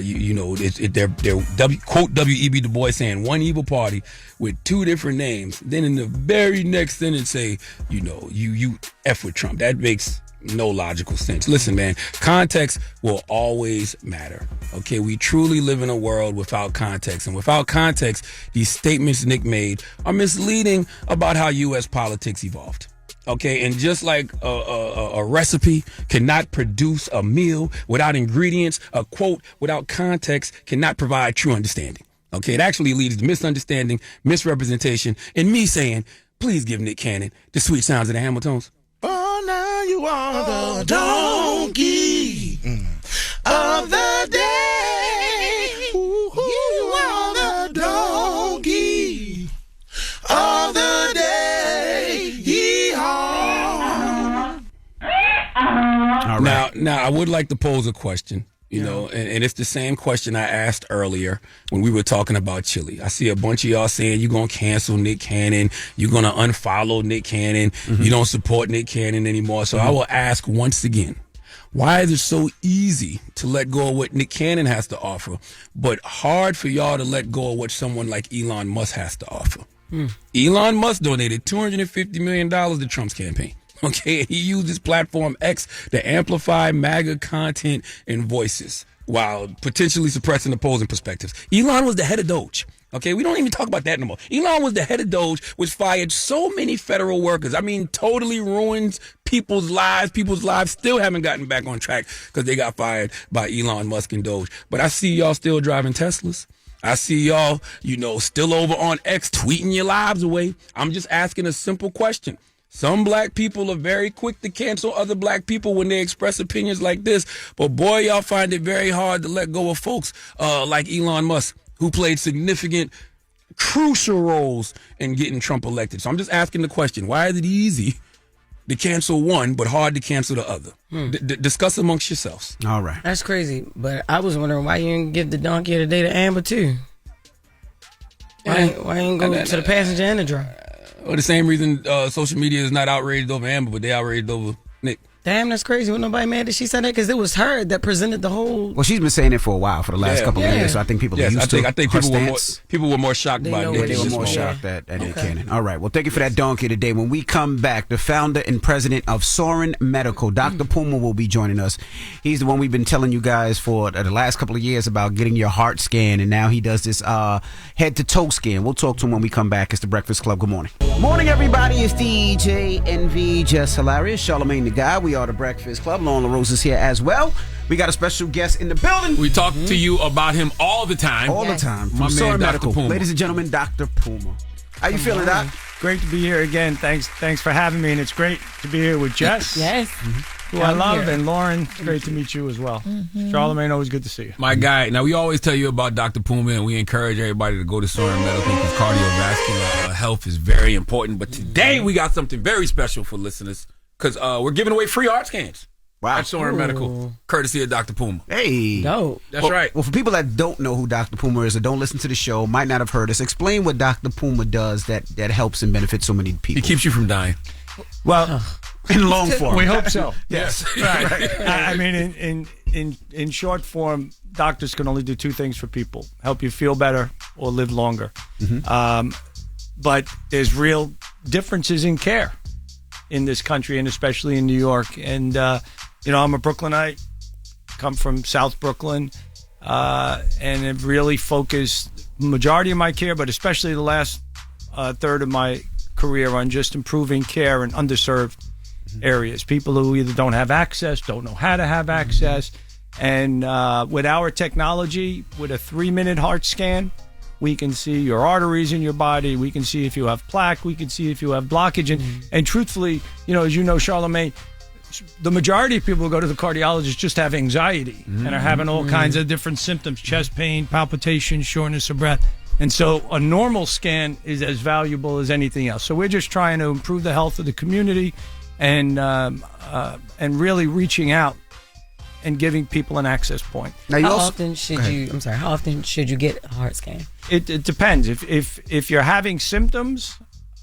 A: quote W.E.B. Du Bois saying one evil party with two different names. Then in the very next sentence say, you F with Trump. That makes no logical sense. Listen, man, context will always matter. Okay, we truly live in a world without context. And without context, these statements Nick made are misleading about how U.S. politics evolved. Okay, and just like a recipe cannot produce a meal without ingredients, a quote without context cannot provide true understanding. Okay, it actually leads to misunderstanding, misrepresentation, and me saying, please give Nick Cannon the sweet sounds of the Hamiltons.
I: Oh, now you are the donkey of the day. You are the donkey of the day. Yeehaw.
A: Now, I would like to pose a question. And it's the same question I asked earlier when we were talking about Chile. I see a bunch of y'all saying you're going to cancel Nick Cannon. You're going to unfollow Nick Cannon. Mm-hmm. You don't support Nick Cannon anymore. So I will ask once again, why is it so easy to let go of what Nick Cannon has to offer, but hard for y'all to let go of what someone like Elon Musk has to offer? Elon Musk donated $250 million to Trump's campaign. Okay, he used his platform X to amplify MAGA content and voices while potentially suppressing opposing perspectives. Elon was the head of Doge. Okay, we don't even talk about that anymore. Elon was the head of Doge, which fired so many federal workers. I mean, totally ruins people's lives. People's lives still haven't gotten back on track because they got fired by Elon Musk and Doge. But I see y'all still driving Teslas. I see y'all, still over on X tweeting your lives away. I'm just asking a simple question. Some black people are very quick to cancel other black people when they express opinions like this. But boy, y'all find it very hard to let go of folks like Elon Musk, who played significant, crucial roles in getting Trump elected. So I'm just asking the question, why is it easy to cancel one but hard to cancel the other? Discuss amongst yourselves.
B: All right.
G: That's crazy. But I was wondering why you didn't give the donkey of the day to Amber, too. Why ain't go to the passenger and the driver?
A: Well, the same reason social media is not outraged over Amber, but they outraged over Nick.
G: Damn, that's crazy. When nobody mad that she said that, because it was her that presented the whole.
B: Well, she's been saying it for a while, for the last couple of years. So I think people are used to it.
A: I think people were more shocked by it.
B: They were more shocked at Nick Cannon. All right. Well, thank you for that donkey today. When we come back, the founder and president of Soren Medical, Dr. Puma, will be joining us. He's the one we've been telling you guys for the last couple of years about getting your heart scanned, and now he does this head to toe scan. We'll talk to him when we come back. It's the Breakfast Club. Good morning. Morning, everybody. It's DJ NV, Jess Hilarious, Charlamagne the Guy. We are the Breakfast Club. Loren LoRosa is here as well. We got a special guest in the building.
A: We talk to you about him all the time.
B: All the time.
A: My
B: From
A: man,
B: Soren
A: Dr.
B: Medical.
A: Puma.
B: Ladies and gentlemen, Dr. Puma. How you feeling, Doc?
T: Great to be here again. Thanks for having me, and it's great to be here with Jess.
G: Yes.
T: Who I love, and Loren. It's great to meet you as well. Charlamagne, always good to see you.
A: My guy. Now, we always tell you about Dr. Puma, and we encourage everybody to go to Soren Medical because cardiovascular health is very important. But today, we got something very special for listeners because we're giving away free heart scans.
B: Wow.
A: At Soren Medical, courtesy of Dr. Puma.
B: Hey.
G: Dope.
A: That's right.
B: Well, for people that don't know who Dr. Puma is or don't listen to the show, might not have heard us, explain what Dr. Puma does that helps and benefits so many people.
A: He keeps you from dying.
T: Well,
B: in long form.
T: We hope so.
B: Yes.
T: Right. I mean, in short form, doctors can only do two things for people: help you feel better or live longer. But there's real differences in care in this country, and especially in New York. And I'm a Brooklynite, come from South Brooklyn, and have really focused majority of my care, but especially the last third of my career, on just improving care in underserved areas. People who either don't have access, don't know how to have access. And with our technology, with a 3-minute heart scan, we can see your arteries in your body. We can see if you have plaque. We can see if you have blockage. And truthfully, as you know, Charlamagne, the majority of people who go to the cardiologist just have anxiety and are having all kinds of different symptoms: chest pain, palpitations, shortness of breath. And so a normal scan is as valuable as anything else. So we're just trying to improve the health of the community and really reaching out and giving people an access point.
G: Now, how often should you get a heart scan?
T: It depends. If you're having symptoms,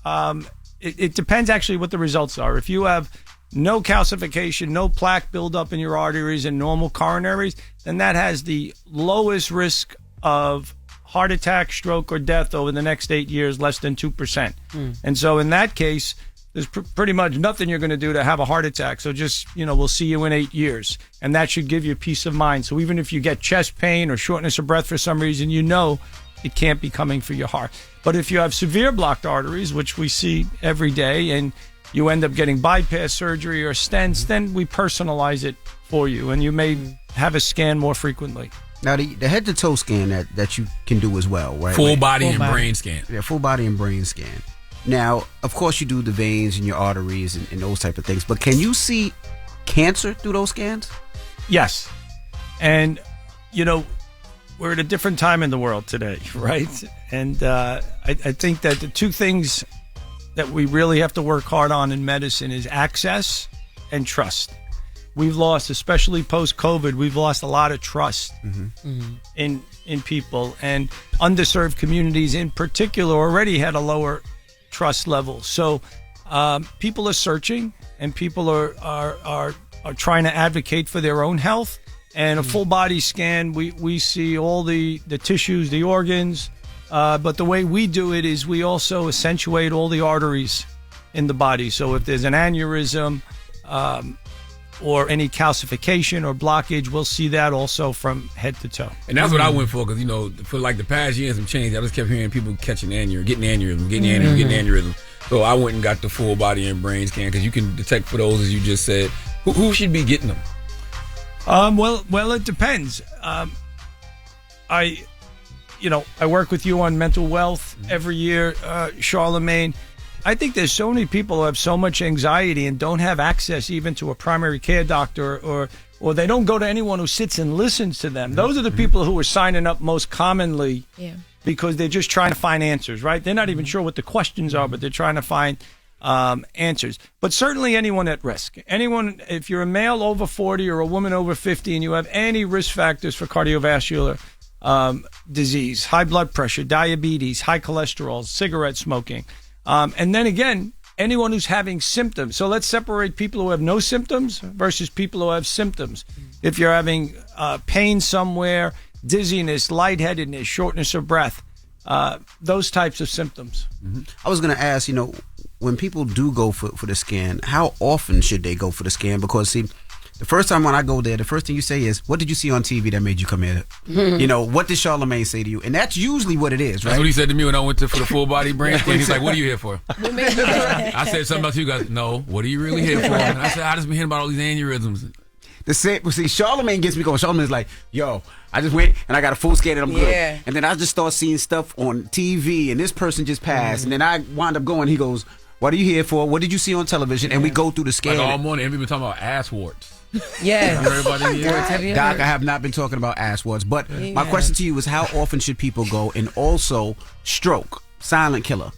T: it depends actually what the results are. If you have no calcification, no plaque buildup in your arteries and normal coronaries, then that has the lowest risk of heart attack, stroke, or death over the next 8 years, less than 2%. And so in that case, there's pretty much nothing you're going to do to have a heart attack. So just, we'll see you in 8 years. And that should give you peace of mind. So even if you get chest pain or shortness of breath for some reason, it can't be coming for your heart. But if you have severe blocked arteries, which we see every day, and you end up getting bypass surgery or stents, then we personalize it for you. And you may have a scan more frequently.
B: Now, the head-to-toe scan that you can do as well, right?
A: Full body and brain scan.
B: Yeah, full body and brain scan. Now, of course, you do the veins and your arteries and those type of things, but can you see cancer through those scans?
T: Yes. And, we're at a different time in the world today, right? And I think that the two things that we really have to work hard on in medicine is access and trust. We've lost, especially post-COVID, we've lost a lot of trust in people, and underserved communities in particular already had a lower trust level. So people are searching, and people are trying to advocate for their own health. And a full body scan, we see all the tissues, the organs, but the way we do it is we also accentuate all the arteries in the body. So if there's an aneurysm, or any calcification or blockage, we'll see that also from head to toe.
A: And that's what I went for, because, for like the past year and some change, I just kept hearing people getting aneurysm. So I went and got the full body and brain scan, because you can detect for those, as you just said. Who should be getting them?
T: Well, it depends. I work with you on mental wealth every year, Charlamagne. I think there's so many people who have so much anxiety and don't have access even to a primary care doctor, or they don't go to anyone who sits and listens to them. Those are the people who are signing up most commonly because they're just trying to find answers, right? They're not even sure what the questions are, but they're trying to find answers. But certainly anyone at risk. Anyone, if you're a male over 40 or a woman over 50 and you have any risk factors for cardiovascular disease, high blood pressure, diabetes, high cholesterol, cigarette smoking, and then again, anyone who's having symptoms. So let's separate people who have no symptoms versus people who have symptoms. If you're having pain somewhere, dizziness, lightheadedness, shortness of breath, those types of symptoms.
B: I was going to ask, when people do go for the scan, how often should they go for the scan? Because, see, the first time when I go there, the first thing you say is, what did you see on TV that made you come here? What did Charlamagne say to you? And that's usually what it is, right?
A: That's what he said to me when I went for the full body brain scan. He's like, what are you here for? I said something about you guys. No, what are you really here for? And I said, I just been hearing about all these aneurysms.
B: Charlamagne gets me going. Charlamagne's like, yo, I just went and I got a full scan and I'm good.
G: Yeah.
B: And then I just start seeing stuff on TV and this person just passed. And then I wind up going, he goes, what are you here for? What did you see on television? And we go through the scan.
A: Like all morning, and we've been talking about ass warts.
G: Yeah.
B: Doc, I have not been talking about ass warts. But my question to you is, how often should people go? And also, stroke, silent killer.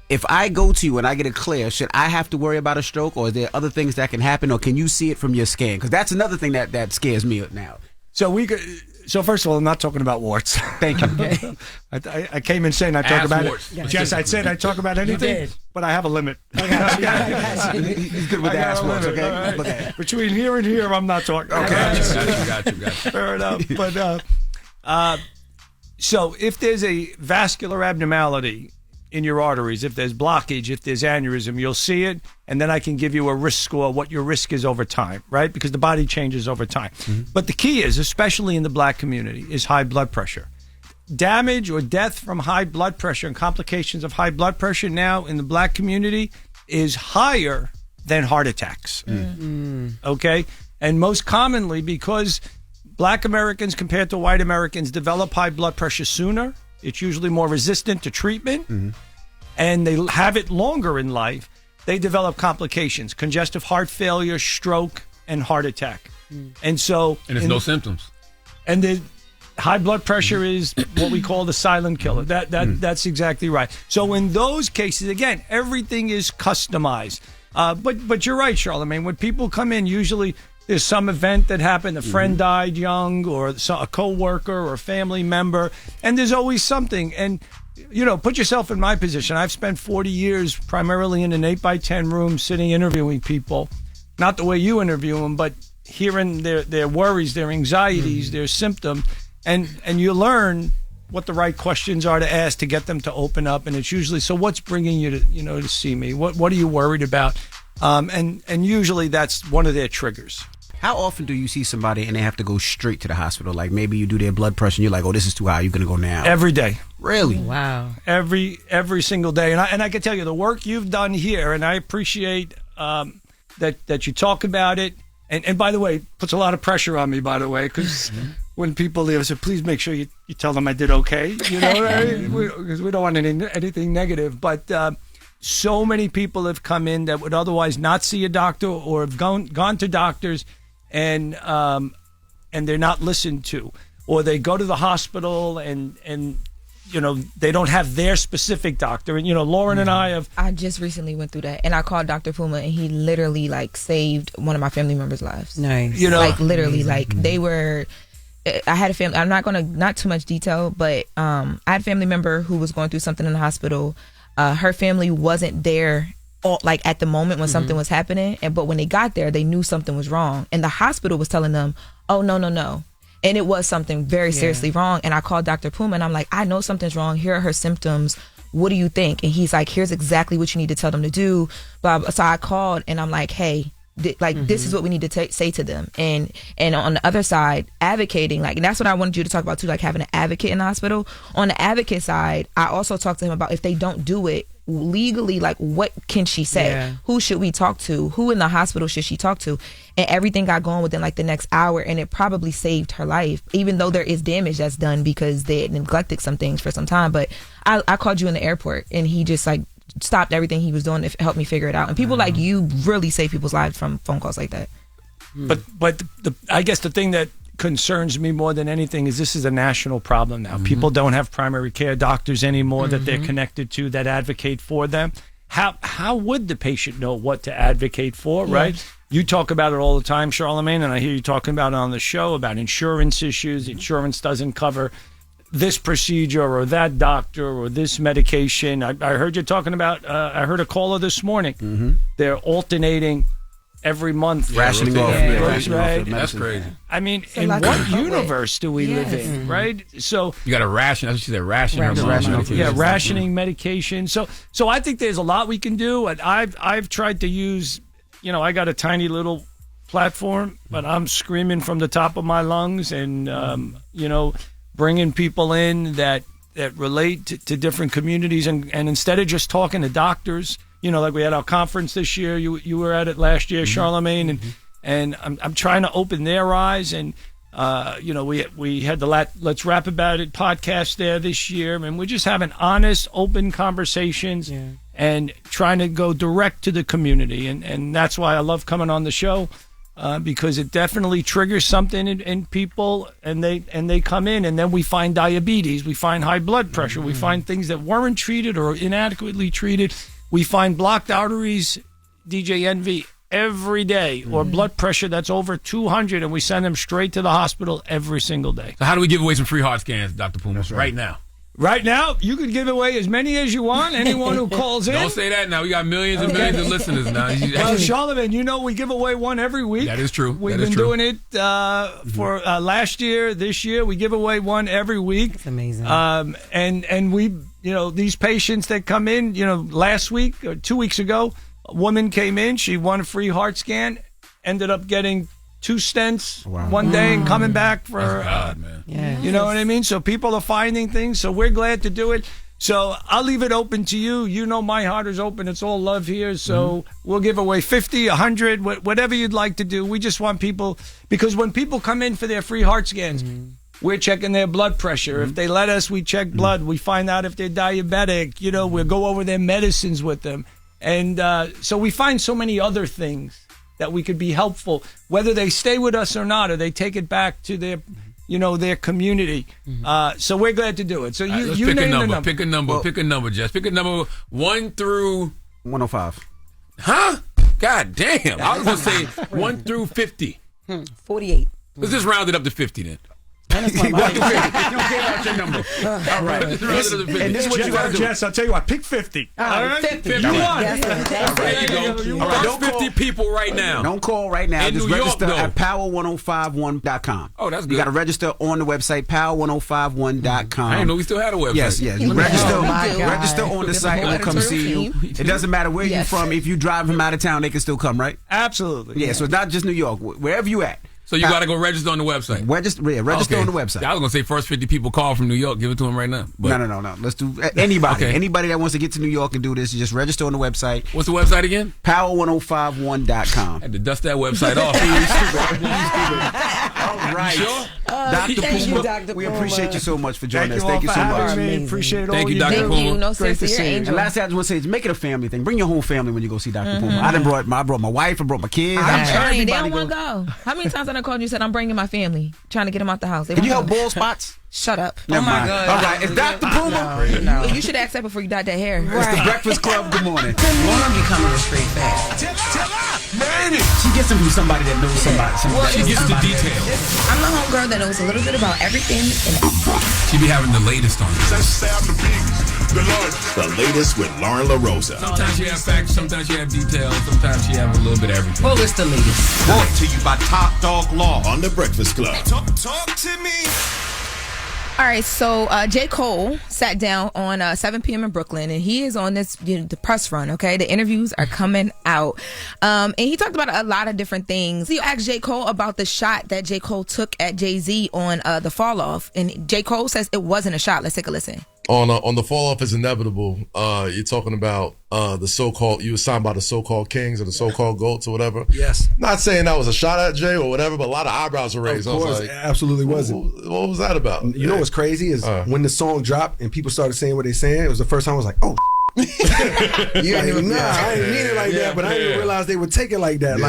B: If I go to you and I get it clear, should I have to worry about a stroke, or is there other things that can happen, or can you see it from your scan? Because that's another thing that scares me now.
T: So first of all, I'm not talking about warts.
B: Thank you.
T: I came in saying I talk about
A: warts.
T: it. Jess, I said I talk about anything, but I have a limit.
B: He's good with the ass warts, okay?
T: Right.
B: Look at it.
T: Between here and here, I'm not talking. Okay.
A: Got you.
T: Fair enough. But so if there's a vascular abnormality in your arteries, if there's blockage, if there's aneurysm, you'll see it, and then I can give you a risk score, what your risk is over time, right? Because the body changes over time. But the key is, especially in the black community, is high blood pressure. Damage or death from high blood pressure and complications of high blood pressure now in the black community is higher than heart attacks. Okay? And most commonly because black Americans compared to white Americans develop high blood pressure sooner. It's usually more resistant to treatment, and they have it longer in life. They develop complications, congestive heart failure, stroke, and heart attack. And
A: it's no symptoms.
T: And the high blood pressure is what we call the silent killer. That's exactly right. So in those cases, again, everything is customized. But you're right, Charlamagne. When people come in, usually there's some event that happened, a friend died young, or a coworker or a family member, and there's always something. And, put yourself in my position. I've spent 40 years primarily in an 8x10 room sitting interviewing people, not the way you interview them, but hearing their worries, their anxieties, their symptoms, and you learn what the right questions are to ask to get them to open up. And it's usually, so what's bringing you to see me? What are you worried about? And usually that's one of their triggers.
B: How often do you see somebody and they have to go straight to the hospital? Like maybe you do their blood pressure and you're like, oh, this is too high. You're going to go now.
T: Every day.
B: Really?
G: Wow.
T: Every single day. And I can tell you the work you've done here, and I appreciate that you talk about it. And by the way, puts a lot of pressure on me, by the way, because when people leave, I said, please make sure you tell them I did okay. Because we don't want anything negative. But so many people have come in that would otherwise not see a doctor or have gone to doctors and they're not listened to, or they go to the hospital and they don't have their specific doctor. And Loren and I
M: just recently went through that, and I called Dr. Puma, and he literally saved one of my family members' lives.
G: Nice.
M: Literally, they were. I had a family. I'm not too much detail, but I had a family member who was going through something in the hospital. Her family wasn't there at the moment when something was happening, but when they got there, they knew something was wrong, and the hospital was telling them, oh, no, and it was something very seriously wrong. And I called Dr. Puma, and I'm like, I know something's wrong. Here are her symptoms. What do you think? And he's like, here's exactly what you need to tell them to do. So I called, and I'm like, hey, this is what we need to say to them. And on the other side, advocating, and that's what I wanted you to talk about too, having an advocate in the hospital. On the advocate side, I also talked to him about if they don't do it legally, what can she say?
G: Yeah.
M: Who should we talk to? Who in the hospital should she talk to? And everything got going within the next hour, and it probably saved her life, even though there is damage that's done because they had neglected some things for some time. But I called you in the airport, and he just stopped everything he was doing to help me figure it out. And people like you really save people's lives from phone calls like that.
T: But I guess the thing that concerns me more than anything is this is a national problem now. People don't have primary care doctors anymore that they're connected to that advocate for them. How would the patient know what to advocate for, right? You talk about it all the time, Charlamagne, and I hear you talking about it on the show about insurance issues. Insurance doesn't cover this procedure or that doctor or this medication. I heard you talking about, I heard a caller this morning. They're alternating every month.
B: Rationing off.
T: Right.
A: That's crazy.
T: I mean, in what universe do we live in, right? So
A: you got to ration. That's what she said.
T: Rationing medication. So I think there's a lot we can do. And I've tried to use, I got a tiny little platform, but I'm screaming from the top of my lungs, and bringing people in that relate to different communities, and instead of just talking to doctors, like we had our conference this year, you were at it last year, Charlamagne, and I'm trying to open their eyes, and we had the Let's Rap About It podcast there this year, and we're just having honest, open conversations and trying to go direct to the community, and that's why I love coming on the show. Because it definitely triggers something in people, and they come in, and then we find diabetes, we find high blood pressure, we find things that weren't treated or inadequately treated, we find blocked arteries, DJ Envy, every day, or blood pressure that's over 200, and we send them straight to the hospital every single day.
A: So how do we give away some free heart scans, Dr. Puma, right now?
T: Right now, you can give away as many as you want. Anyone who calls in.
A: Don't say that now. We got millions and millions of listeners now.
T: Well, Charlamagne, we give away one every week.
A: That is true.
T: We've been doing it for last year, this year. We give away one every week.
G: That's amazing.
T: And we, these patients that come in, last week or 2 weeks ago, a woman came in. She won a free heart scan, ended up getting 2 stents one day and coming back for, you know what I mean? So people are finding things. So we're glad to do it. So I'll leave it open to you. My heart is open. It's all love here. So we'll give away 50, 100, whatever you'd like to do. We just want people, because when people come in for their free heart scans, we're checking their blood pressure. If they let us, we check blood. We find out if they're diabetic. We'll go over their medicines with them. And so we find so many other things that we could be helpful, whether they stay with us or not, or they take it back to their, their community. So we're glad to do it. So
A: let's
T: you
A: pick
T: name
A: a number.
T: the number.
A: Pick a number. Pick a number, Jess. Pick a number 1 through
B: 105.
A: Huh? God damn! I was gonna say 1 through 50.
G: 48.
A: Let's just round it up to 50 then.
B: You don't care about your number.
A: All right.
B: And this is what you got to do.
T: Jess, I'll tell you what. Pick 50.
G: All right, 50.
A: You
T: won.
A: There you go. All right, don't 50 people right now.
B: Don't call right now.
A: In
B: Just
A: New York,
B: register
A: though.
B: at power1051.com.
A: Oh, that's good.
B: You got to register on the website, power1051.com.
A: I didn't know we still had a website.
B: Yes. You register on the site, and we'll come see you. It doesn't matter where you're from. If you drive from out of town, they can still come, right?
T: Absolutely.
B: Yeah, so it's not just New York. Wherever you at.
A: So you got to go register on the website.
B: Register on the website.
A: I was going to say first 50 people call from New York. Give it to them right now. But
B: No. Let's do anybody.
A: Okay.
B: Anybody that wants to get to New York and do this, you just register on the website.
A: What's the website again?
B: Power1051.com.
A: Had to dust that website off.
B: All right.
A: Sure?
B: Dr. Puma, we appreciate you so much for joining us. Thank you so much.
T: Appreciate all
A: Thank you, Dr. Puma.
M: No
B: Great
M: sense
B: to
M: to your
B: see you.
M: angel.
B: And last thing I just want to say is make it a family thing. Bring your whole family when you go see Dr. Puma. I brought my wife, I brought my kids.
M: I'm trying. They
B: Everybody
M: don't want to go. How many times have I called you and said I'm bringing my family, trying to get them out the house?
B: Can you help bald spots?
M: Shut up.
B: Never mind.
M: God.
B: All right, it's Dr. Puma.
M: You should ask that before you dyed that hair.
B: It's the Breakfast Club. Good morning.
G: Lauren becoming a straight fast.
B: She gets them from somebody that knows somebody.
A: She gets the details.
M: I'm the homegirl that knows a little bit about everything.
A: She be having the latest on it.
H: The latest with Loren LoRosa.
A: Sometimes you have facts, sometimes you have details, sometimes you have a little bit of everything.
G: Well, it's the latest.
H: Brought to you by Top Dog Law on the Breakfast Club.
I: Talk to me.
M: All right, so J. Cole sat down on 7 p.m. in Brooklyn, and he is on this the press run, okay? The interviews are coming out. And he talked about a lot of different things. You asked J. Cole about the shot that J. Cole took at Jay-Z on the Fall Off, and J. Cole says it wasn't a shot. Let's take a listen.
U: On the Fall Off is Inevitable, you're talking about the so-called, you were signed by the so-called kings or the so-called GOATs or whatever.
V: Yes.
U: Not saying that was a shot at Jay or whatever, but a lot of eyebrows were raised.
V: Of course,
U: I was like,
V: absolutely wasn't.
U: What was that about?
V: You know what's crazy is when the song dropped and people started saying what they're saying, it was the first time I was like, oh, I didn't mean it like that, but I didn't realize they would take it like that.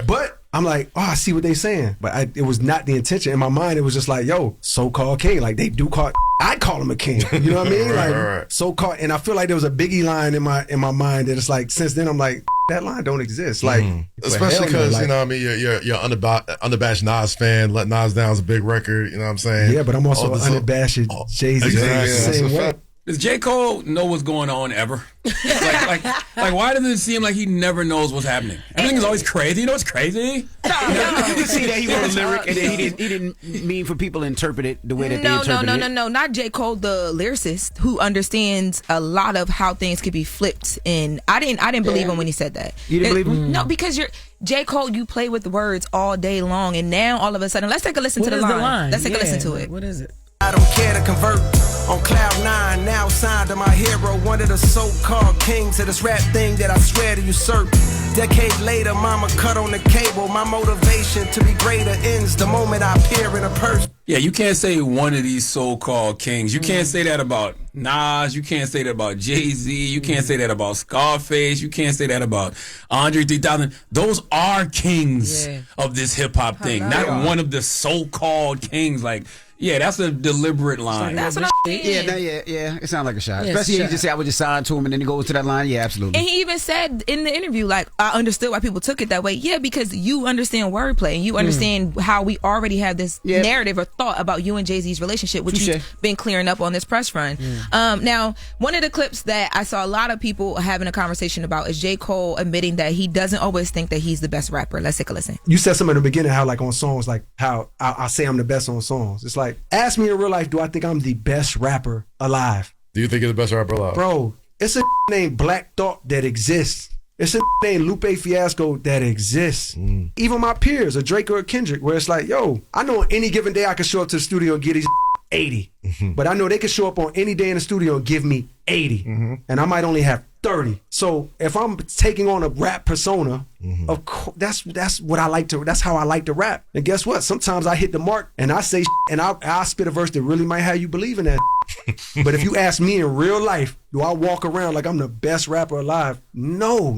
V: But I'm like, oh, I see what they saying. But it was not the intention. In my mind, it was just like, yo, so-called king. Like, they do call, I call him a king. You know what I mean? So-called. And I feel like there was a Biggie line in my mind that it's like, since then, I'm like, that line don't exist. Like,
U: especially because
V: like,
U: you know what I mean, you're unabashed Nas fan. Let Nas Down's a big record. You know what I'm saying?
V: Yeah, but I'm also an unabashed Jay-Z same way.
A: Does J. Cole know what's going on ever? like, why does it seem like he never knows what's happening? Everything is always crazy. You know what's crazy?
B: You can see that he wrote a lyric and then he didn't mean for people to interpret it the way that they interpreted it.
M: No, not J. Cole, the lyricist who understands a lot of how things could be flipped. And I didn't believe him when he said that.
B: You didn't believe him?
M: No, because J. Cole, you play with the words all day long, and now all of a sudden, let's take a listen to the line. Let's take a listen to it.
G: What is it?
I: I don't care to convert. On cloud 9, now signed to my hero, one of the so-called kings of this rap thing that I swear to usurp. Decade later, mama cut on the cable. My motivation to be greater ends the moment I appear in a person.
A: Yeah, you can't say one of these so-called kings. You can't say that about Nas. You can't say that about Jay-Z. You can't say that about Scarface. You can't say that about Andre 3000. Those are kings of this hip-hop thing, not one of the so-called kings. Like, yeah, that's a deliberate line.
M: That's what I'm saying.
B: Yeah. It sounds like a shot.
M: Yeah,
B: Especially
M: it's a
B: if you just say I would just sign to him and then he goes to that line. Yeah, absolutely.
M: And he even said in the interview, like, I understood why people took it that way. Yeah, because you understand wordplay and you understand how we already have this narrative or thought about you and Jay-Z's relationship, which you've been clearing up on this press run. Now, one of the clips that I saw a lot of people having a conversation about is J. Cole admitting that he doesn't always think that he's the best rapper. Let's take a listen.
V: You said something in the beginning how like on songs, like how I say I'm the best on songs. It's like, ask me in real life, do I think I'm the best rapper alive?
U: Do you think you're the best rapper alive?
V: Bro, it's a named Black Thought that exists. It's a named Lupe Fiasco that exists. Even my peers, a Drake or a Kendrick, where it's like, yo, I know on any given day I can show up to the studio and get these 80. But I know they can show up on any day in the studio and give me 80. And I might only have 30. So if I'm taking on a rap persona, of course, that's what I like to. That's how I like to rap. And guess what? Sometimes I hit the mark and I say and I'll spit a verse that really might have you believe in that. But if you ask me in real life, do I walk around like I'm the best rapper alive? No,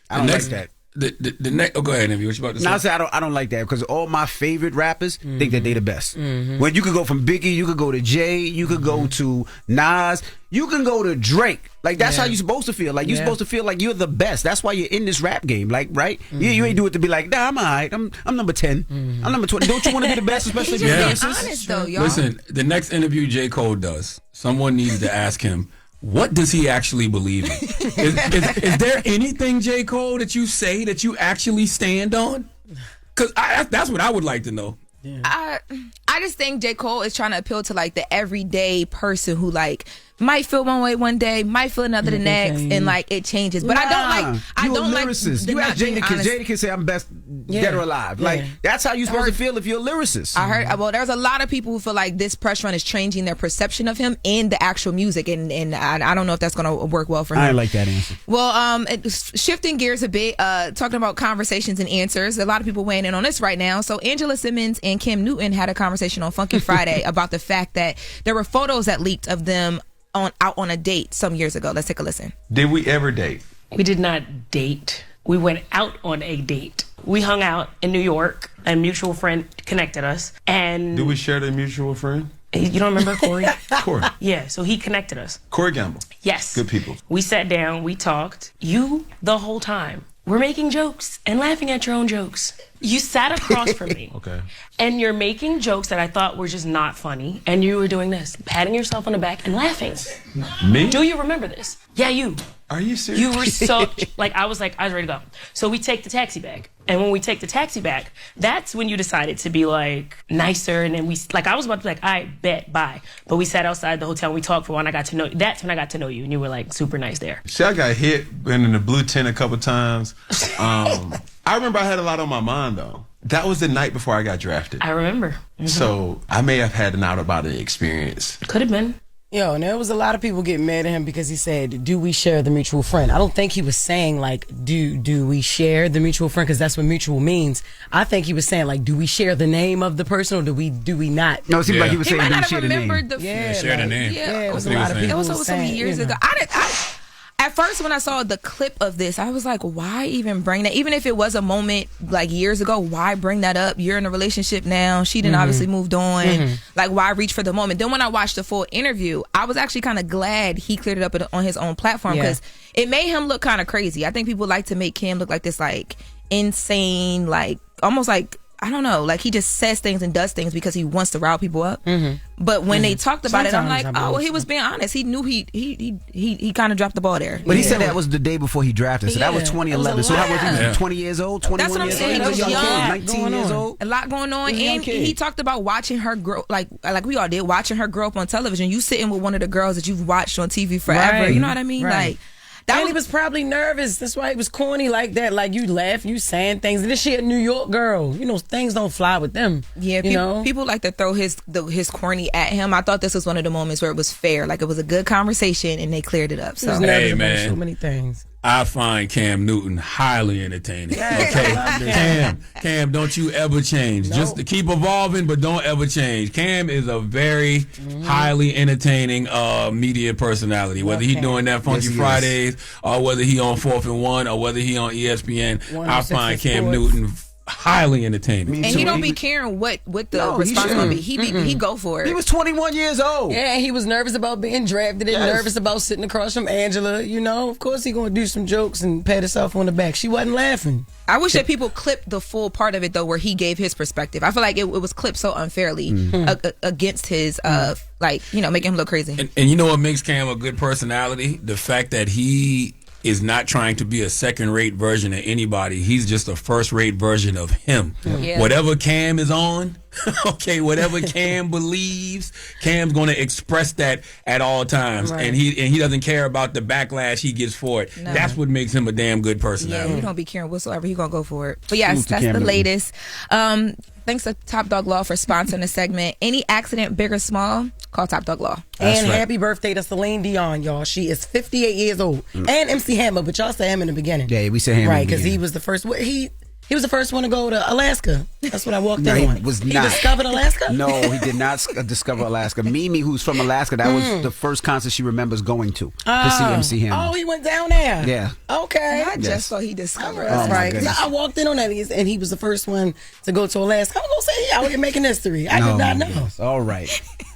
B: I don't like that.
A: The next, go ahead, Envy. What you about to say?
B: No, I say I don't like that because all my favorite rappers think that they the best. When you could go from Biggie, you could go to Jay, you could go to Nas, you can go to Drake. Like that's how you're supposed to feel. Like you're supposed to feel like you're the best. That's why you're in this rap game. Like right? You ain't do it to be like, nah, I'm alright. I'm number 10. I'm number 20. Don't you want to be the best, especially if you're
M: honest though, y'all.
A: Listen, the next interview J. Cole does, someone needs to ask him, what does he actually believe in? Is there anything, J. Cole, that you say that you actually stand on? Because that's what I would like to know.
M: I just think J. Cole is trying to appeal to like the everyday person who like might feel one way one day, might feel another the next, and like it changes. But I don't like.
B: You ask Jada can say I'm best dead or alive. Like that's how you're supposed to feel if you're a lyricist.
M: I heard. Well, there's a lot of people who feel like this press run is changing their perception of him in the actual music, and I don't know if that's going to work well for him.
B: I like that answer.
M: Well, shifting gears a bit, talking about conversations and answers. A lot of people weighing in on this right now. So Angela Simmons and Kim Newton had a conversation on Funky Friday about the fact that there were photos that leaked of them out on a date some years ago. Let's take a listen.
D: Did we ever date?
F: We did not date. We went out on a date. We hung out in New York. A mutual friend connected us. And
D: do we share the mutual friend?
F: You don't remember Corey?
D: Corey.
F: Yeah, so he connected us.
D: Corey Gamble.
F: Yes.
D: Good people.
F: We sat down, we talked. You, the whole time, were making jokes and laughing at your own jokes. You sat across from me.
D: Okay.
F: And you're making jokes that I thought were just not funny. And you were doing this, patting yourself on the back and laughing.
D: Me?
F: Do you remember this? Yeah, you.
D: Are you serious?
F: You were so, I was ready to go. So we take the taxi back. And when we take the taxi back, that's when you decided to be like nicer. And then I was about to be like, I bet, bye. But we sat outside the hotel and we talked for a while and I got to know you. That's when I got to know you. And you were like super nice there.
D: See, I got hit, been in the blue tent a couple times. I remember I had a lot on my mind though. That was the night before I got drafted.
F: I remember. Mm-hmm.
D: So I may have had an out-of-body experience.
F: Could have been.
G: Yo, and there was a lot of people getting mad at him because he said, do we share the mutual friend? I don't think he was saying, like, do we share the mutual friend? Because that's what mutual means. I think he was saying, like, do we share the name of the person or do we not?
B: No, it seemed like he was saying, do we share the name?
A: Share the name.
G: Yeah, it was a
A: what
G: lot of people
M: It was over so many years ago. At first, when I saw the clip of this, I was like, why even bring that? Even if it was a moment like years ago, why bring that up? You're in a relationship now. She didn't obviously moved on. Like, why reach for the moment? Then when I watched the full interview, I was actually kind of glad he cleared it up on his own platform because it made him look kind of crazy. I think people like to make Cam look like this, like, insane, like, almost like, I don't know, like he just says things and does things because he wants to rile people up. But when they talked about it, I'm like, oh, well, he was being honest. He knew he kind of dropped the ball there.
B: But he said that was the day before he drafted. So that was 2011. So how was he? 20 years old? 21
M: That's what I'm
B: years
M: saying.
B: old?
M: He was young.
B: 19 years old?
M: A lot going on. And he talked about watching her grow, like we all did, watching her grow up on television. You sitting with one of the girls that you've watched on TV forever.
G: Right.
M: You know what I mean?
G: Right.
M: Like,
G: He was probably nervous. That's why he was corny like that. Like, you laugh, you saying things. And this she a New York girl. You know, things don't fly with them.
M: Yeah, people like to throw his corny at him. I thought this was one of the moments where it was fair. Like, it was a good conversation and they cleared it up. So,
G: He was nervous about so many things.
A: I find Cam Newton highly entertaining. Okay, Cam, don't you ever change.
G: Nope.
A: Just to keep evolving, but don't ever change. Cam is a very highly entertaining media personality. Whether he's doing that Funky Fridays, or whether he on 4th and 1, or whether he on ESPN, I find Cam Newton highly entertaining.
M: And he don't be caring what the response will be. He go for it.
B: He was 21 years old.
G: Yeah, and he was nervous about being drafted and nervous about sitting across from Angela. You know, of course he gonna do some jokes and pat himself on the back. She wasn't laughing.
M: I wish that people clipped the full part of it though, where he gave his perspective. I feel like it was clipped so unfairly against his, making him look crazy.
A: And you know what makes Cam a good personality? The fact that he is not trying to be a second-rate version of anybody. He's just a first-rate version of him. Yeah. Whatever Cam is on, whatever Cam believes, Cam's going to express that at all times, and he doesn't care about the backlash he gets for it. No. That's what makes him a damn good personality.
M: Yeah, he don't be caring whatsoever. He gonna go for it. But yes, that's the latest. Thanks to Top Dog Law for sponsoring the segment. Any accident, big or small, call Top Dog Law.
G: And happy birthday to Celine Dion, y'all. She is 58 years old. And MC Hammer, but y'all said him in the beginning.
B: Yeah, we said him.
G: Right, because he was the first. He was the first one to go to Alaska. That's what I walked in on.
B: He was
G: He
B: not.
G: discovered Alaska?
B: No, he did not discover Alaska. Mimi, who's from Alaska, that was the first concert she remembers going to see MC Hammer.
G: Oh, he went down there.
B: Yeah.
G: Okay.
M: I just thought he discovered
G: That's
M: us.
G: right. I walked in on that, and he was the first one to go to Alaska. I was going to say, he out here making history. I did not know.
B: Yes. All right.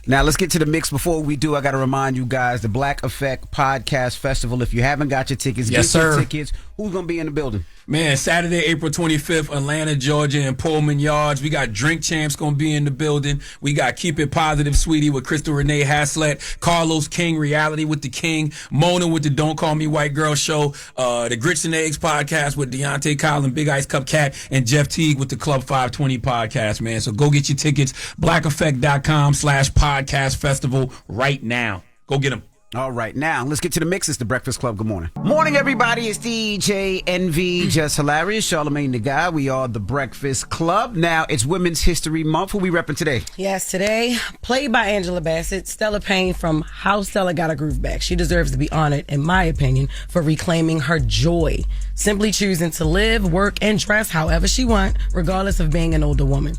B: Now, let's get to the mix. Before we do, I got to remind you guys, the Black Effect Podcast Festival. If you haven't got your tickets, get your tickets. Who's going to be in the building?
A: Man, Saturday, April 25th, Atlanta, Georgia, and Pullman Yards. We got Drink Champs going to be in the building. We got Keep It Positive, Sweetie with Crystal Renee Haslett, Carlos King, Reality with the King, Mona with the Don't Call Me White Girl Show, the Grits and Eggs Podcast with Deontay Collin, Big Ice Cup Cat, and Jeff Teague with the Club 520 Podcast, man. So go get your tickets, blackeffect.com/podcast festival right now. Go get them.
B: All right, now let's get to the mix. It's the Breakfast Club. Good morning. Morning, everybody. It's DJ NV, Jess Hilarious, Charlamagne the Guy. We are the Breakfast Club. Now, it's Women's History Month. Who we repping today?
G: Yes, today, played by Angela Bassett, Stella Payne from How Stella Got Her Groove Back. She deserves to be honored, in my opinion, for reclaiming her joy. Simply choosing to live, work, and dress however she wants, regardless of being an older woman.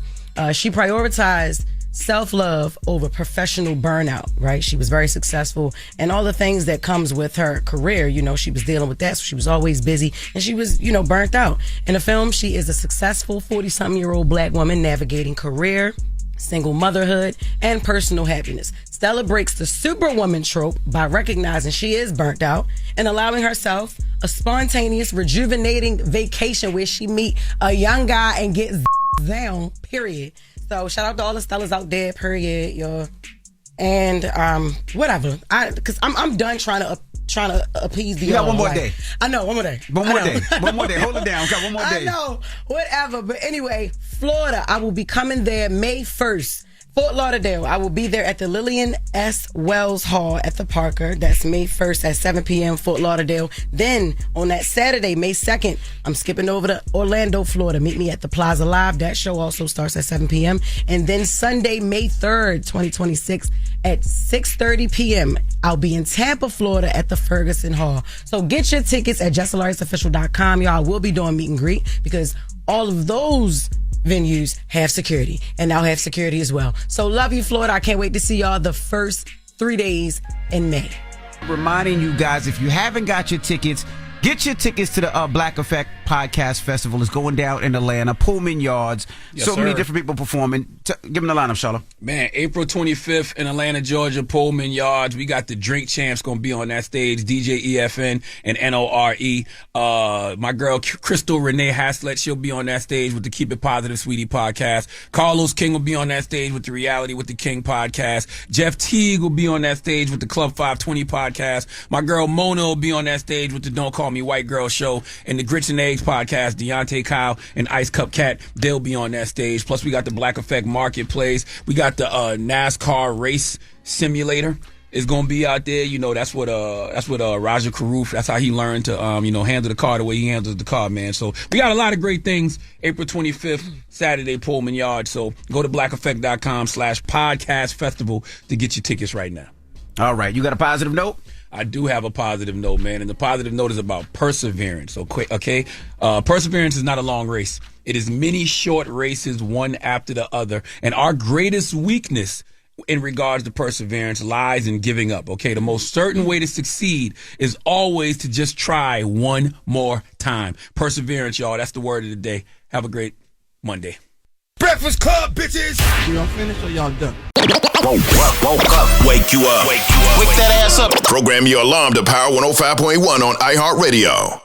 G: She prioritized self-love over professional burnout, right? She was very successful and all the things that comes with her career, she was dealing with that. So she was always busy and she was, burnt out. In the film, she is a successful 40-something-year-old black woman navigating career, single motherhood, and personal happiness. Stella breaks the superwoman trope by recognizing she is burnt out and allowing herself a spontaneous, rejuvenating vacation where she meet a young guy and get down, period. So shout out to all the Stellas out there, period, y'all. And whatever. Because I'm done trying to appease the.
B: You got one more day.
G: I know, one more day.
B: One more day. Hold it down. Got one more day.
G: I know, whatever. But anyway, Florida, I will be coming there May 1st. Fort Lauderdale, I will be there at the Lillian S. Wells Hall at the Parker. That's May 1st at 7 p.m. Fort Lauderdale. Then on that Saturday, May 2nd, I'm skipping over to Orlando, Florida. Meet me at the Plaza Live. That show also starts at 7 p.m. And then Sunday, May 3rd, 2026 at 6:30 p.m. I'll be in Tampa, Florida at the Ferguson Hall. So get your tickets at JessHilariousOfficial.com. Y'all, I will be doing meet and greet because all of those venues have security and now have security as well. So love you, Florida. I can't wait to see y'all the first 3 days in May.
B: Reminding you guys, if you haven't got your tickets, get your tickets to the Black Effect Podcast Festival. It's going down in Atlanta, Pullman Yards.
A: Yes,
B: so many
A: sir.
B: different people performing. Give them the lineup, Charlotte.
A: Man, April 25th in Atlanta, Georgia, Pullman Yards. We got the Drink Champs going to be on that stage, DJ EFN and NORE. My girl, Crystal Renee Haslett, she'll be on that stage with the Keep It Positive Sweetie podcast. Carlos King will be on that stage with the Reality with the King podcast. Jeff Teague will be on that stage with the Club 520 podcast. My girl Mona will be on that stage with the Don't Call Me White Girl show. And the Grits and Eggs podcast, Deontay Kyle and Ice Cup Cat, they'll be on that stage. Plus, we got the Black Effect Marketplace. We got the NASCAR race simulator is gonna be out there. You know, that's what Raja Karoof, that's how he learned to handle the car the way he handles the car, man. So we got a lot of great things. April 25th, Saturday, Pullman Yard. So go to blackeffect.com/podcast festival to get your tickets right now.
B: All right, you got a positive note?
A: I do have a positive note, man, and the positive note is about perseverance. Okay, perseverance is not a long race. It is many short races, one after the other. And our greatest weakness in regards to perseverance lies in giving up. Okay, the most certain way to succeed is always to just try one more time. Perseverance, y'all. That's the word of the day. Have a great Monday.
H: Breakfast Club, bitches.
V: Y'all finished or y'all done?
H: Woke up. Wake you up. Wake that ass up. Program your alarm to Power 105.1 on iHeartRadio.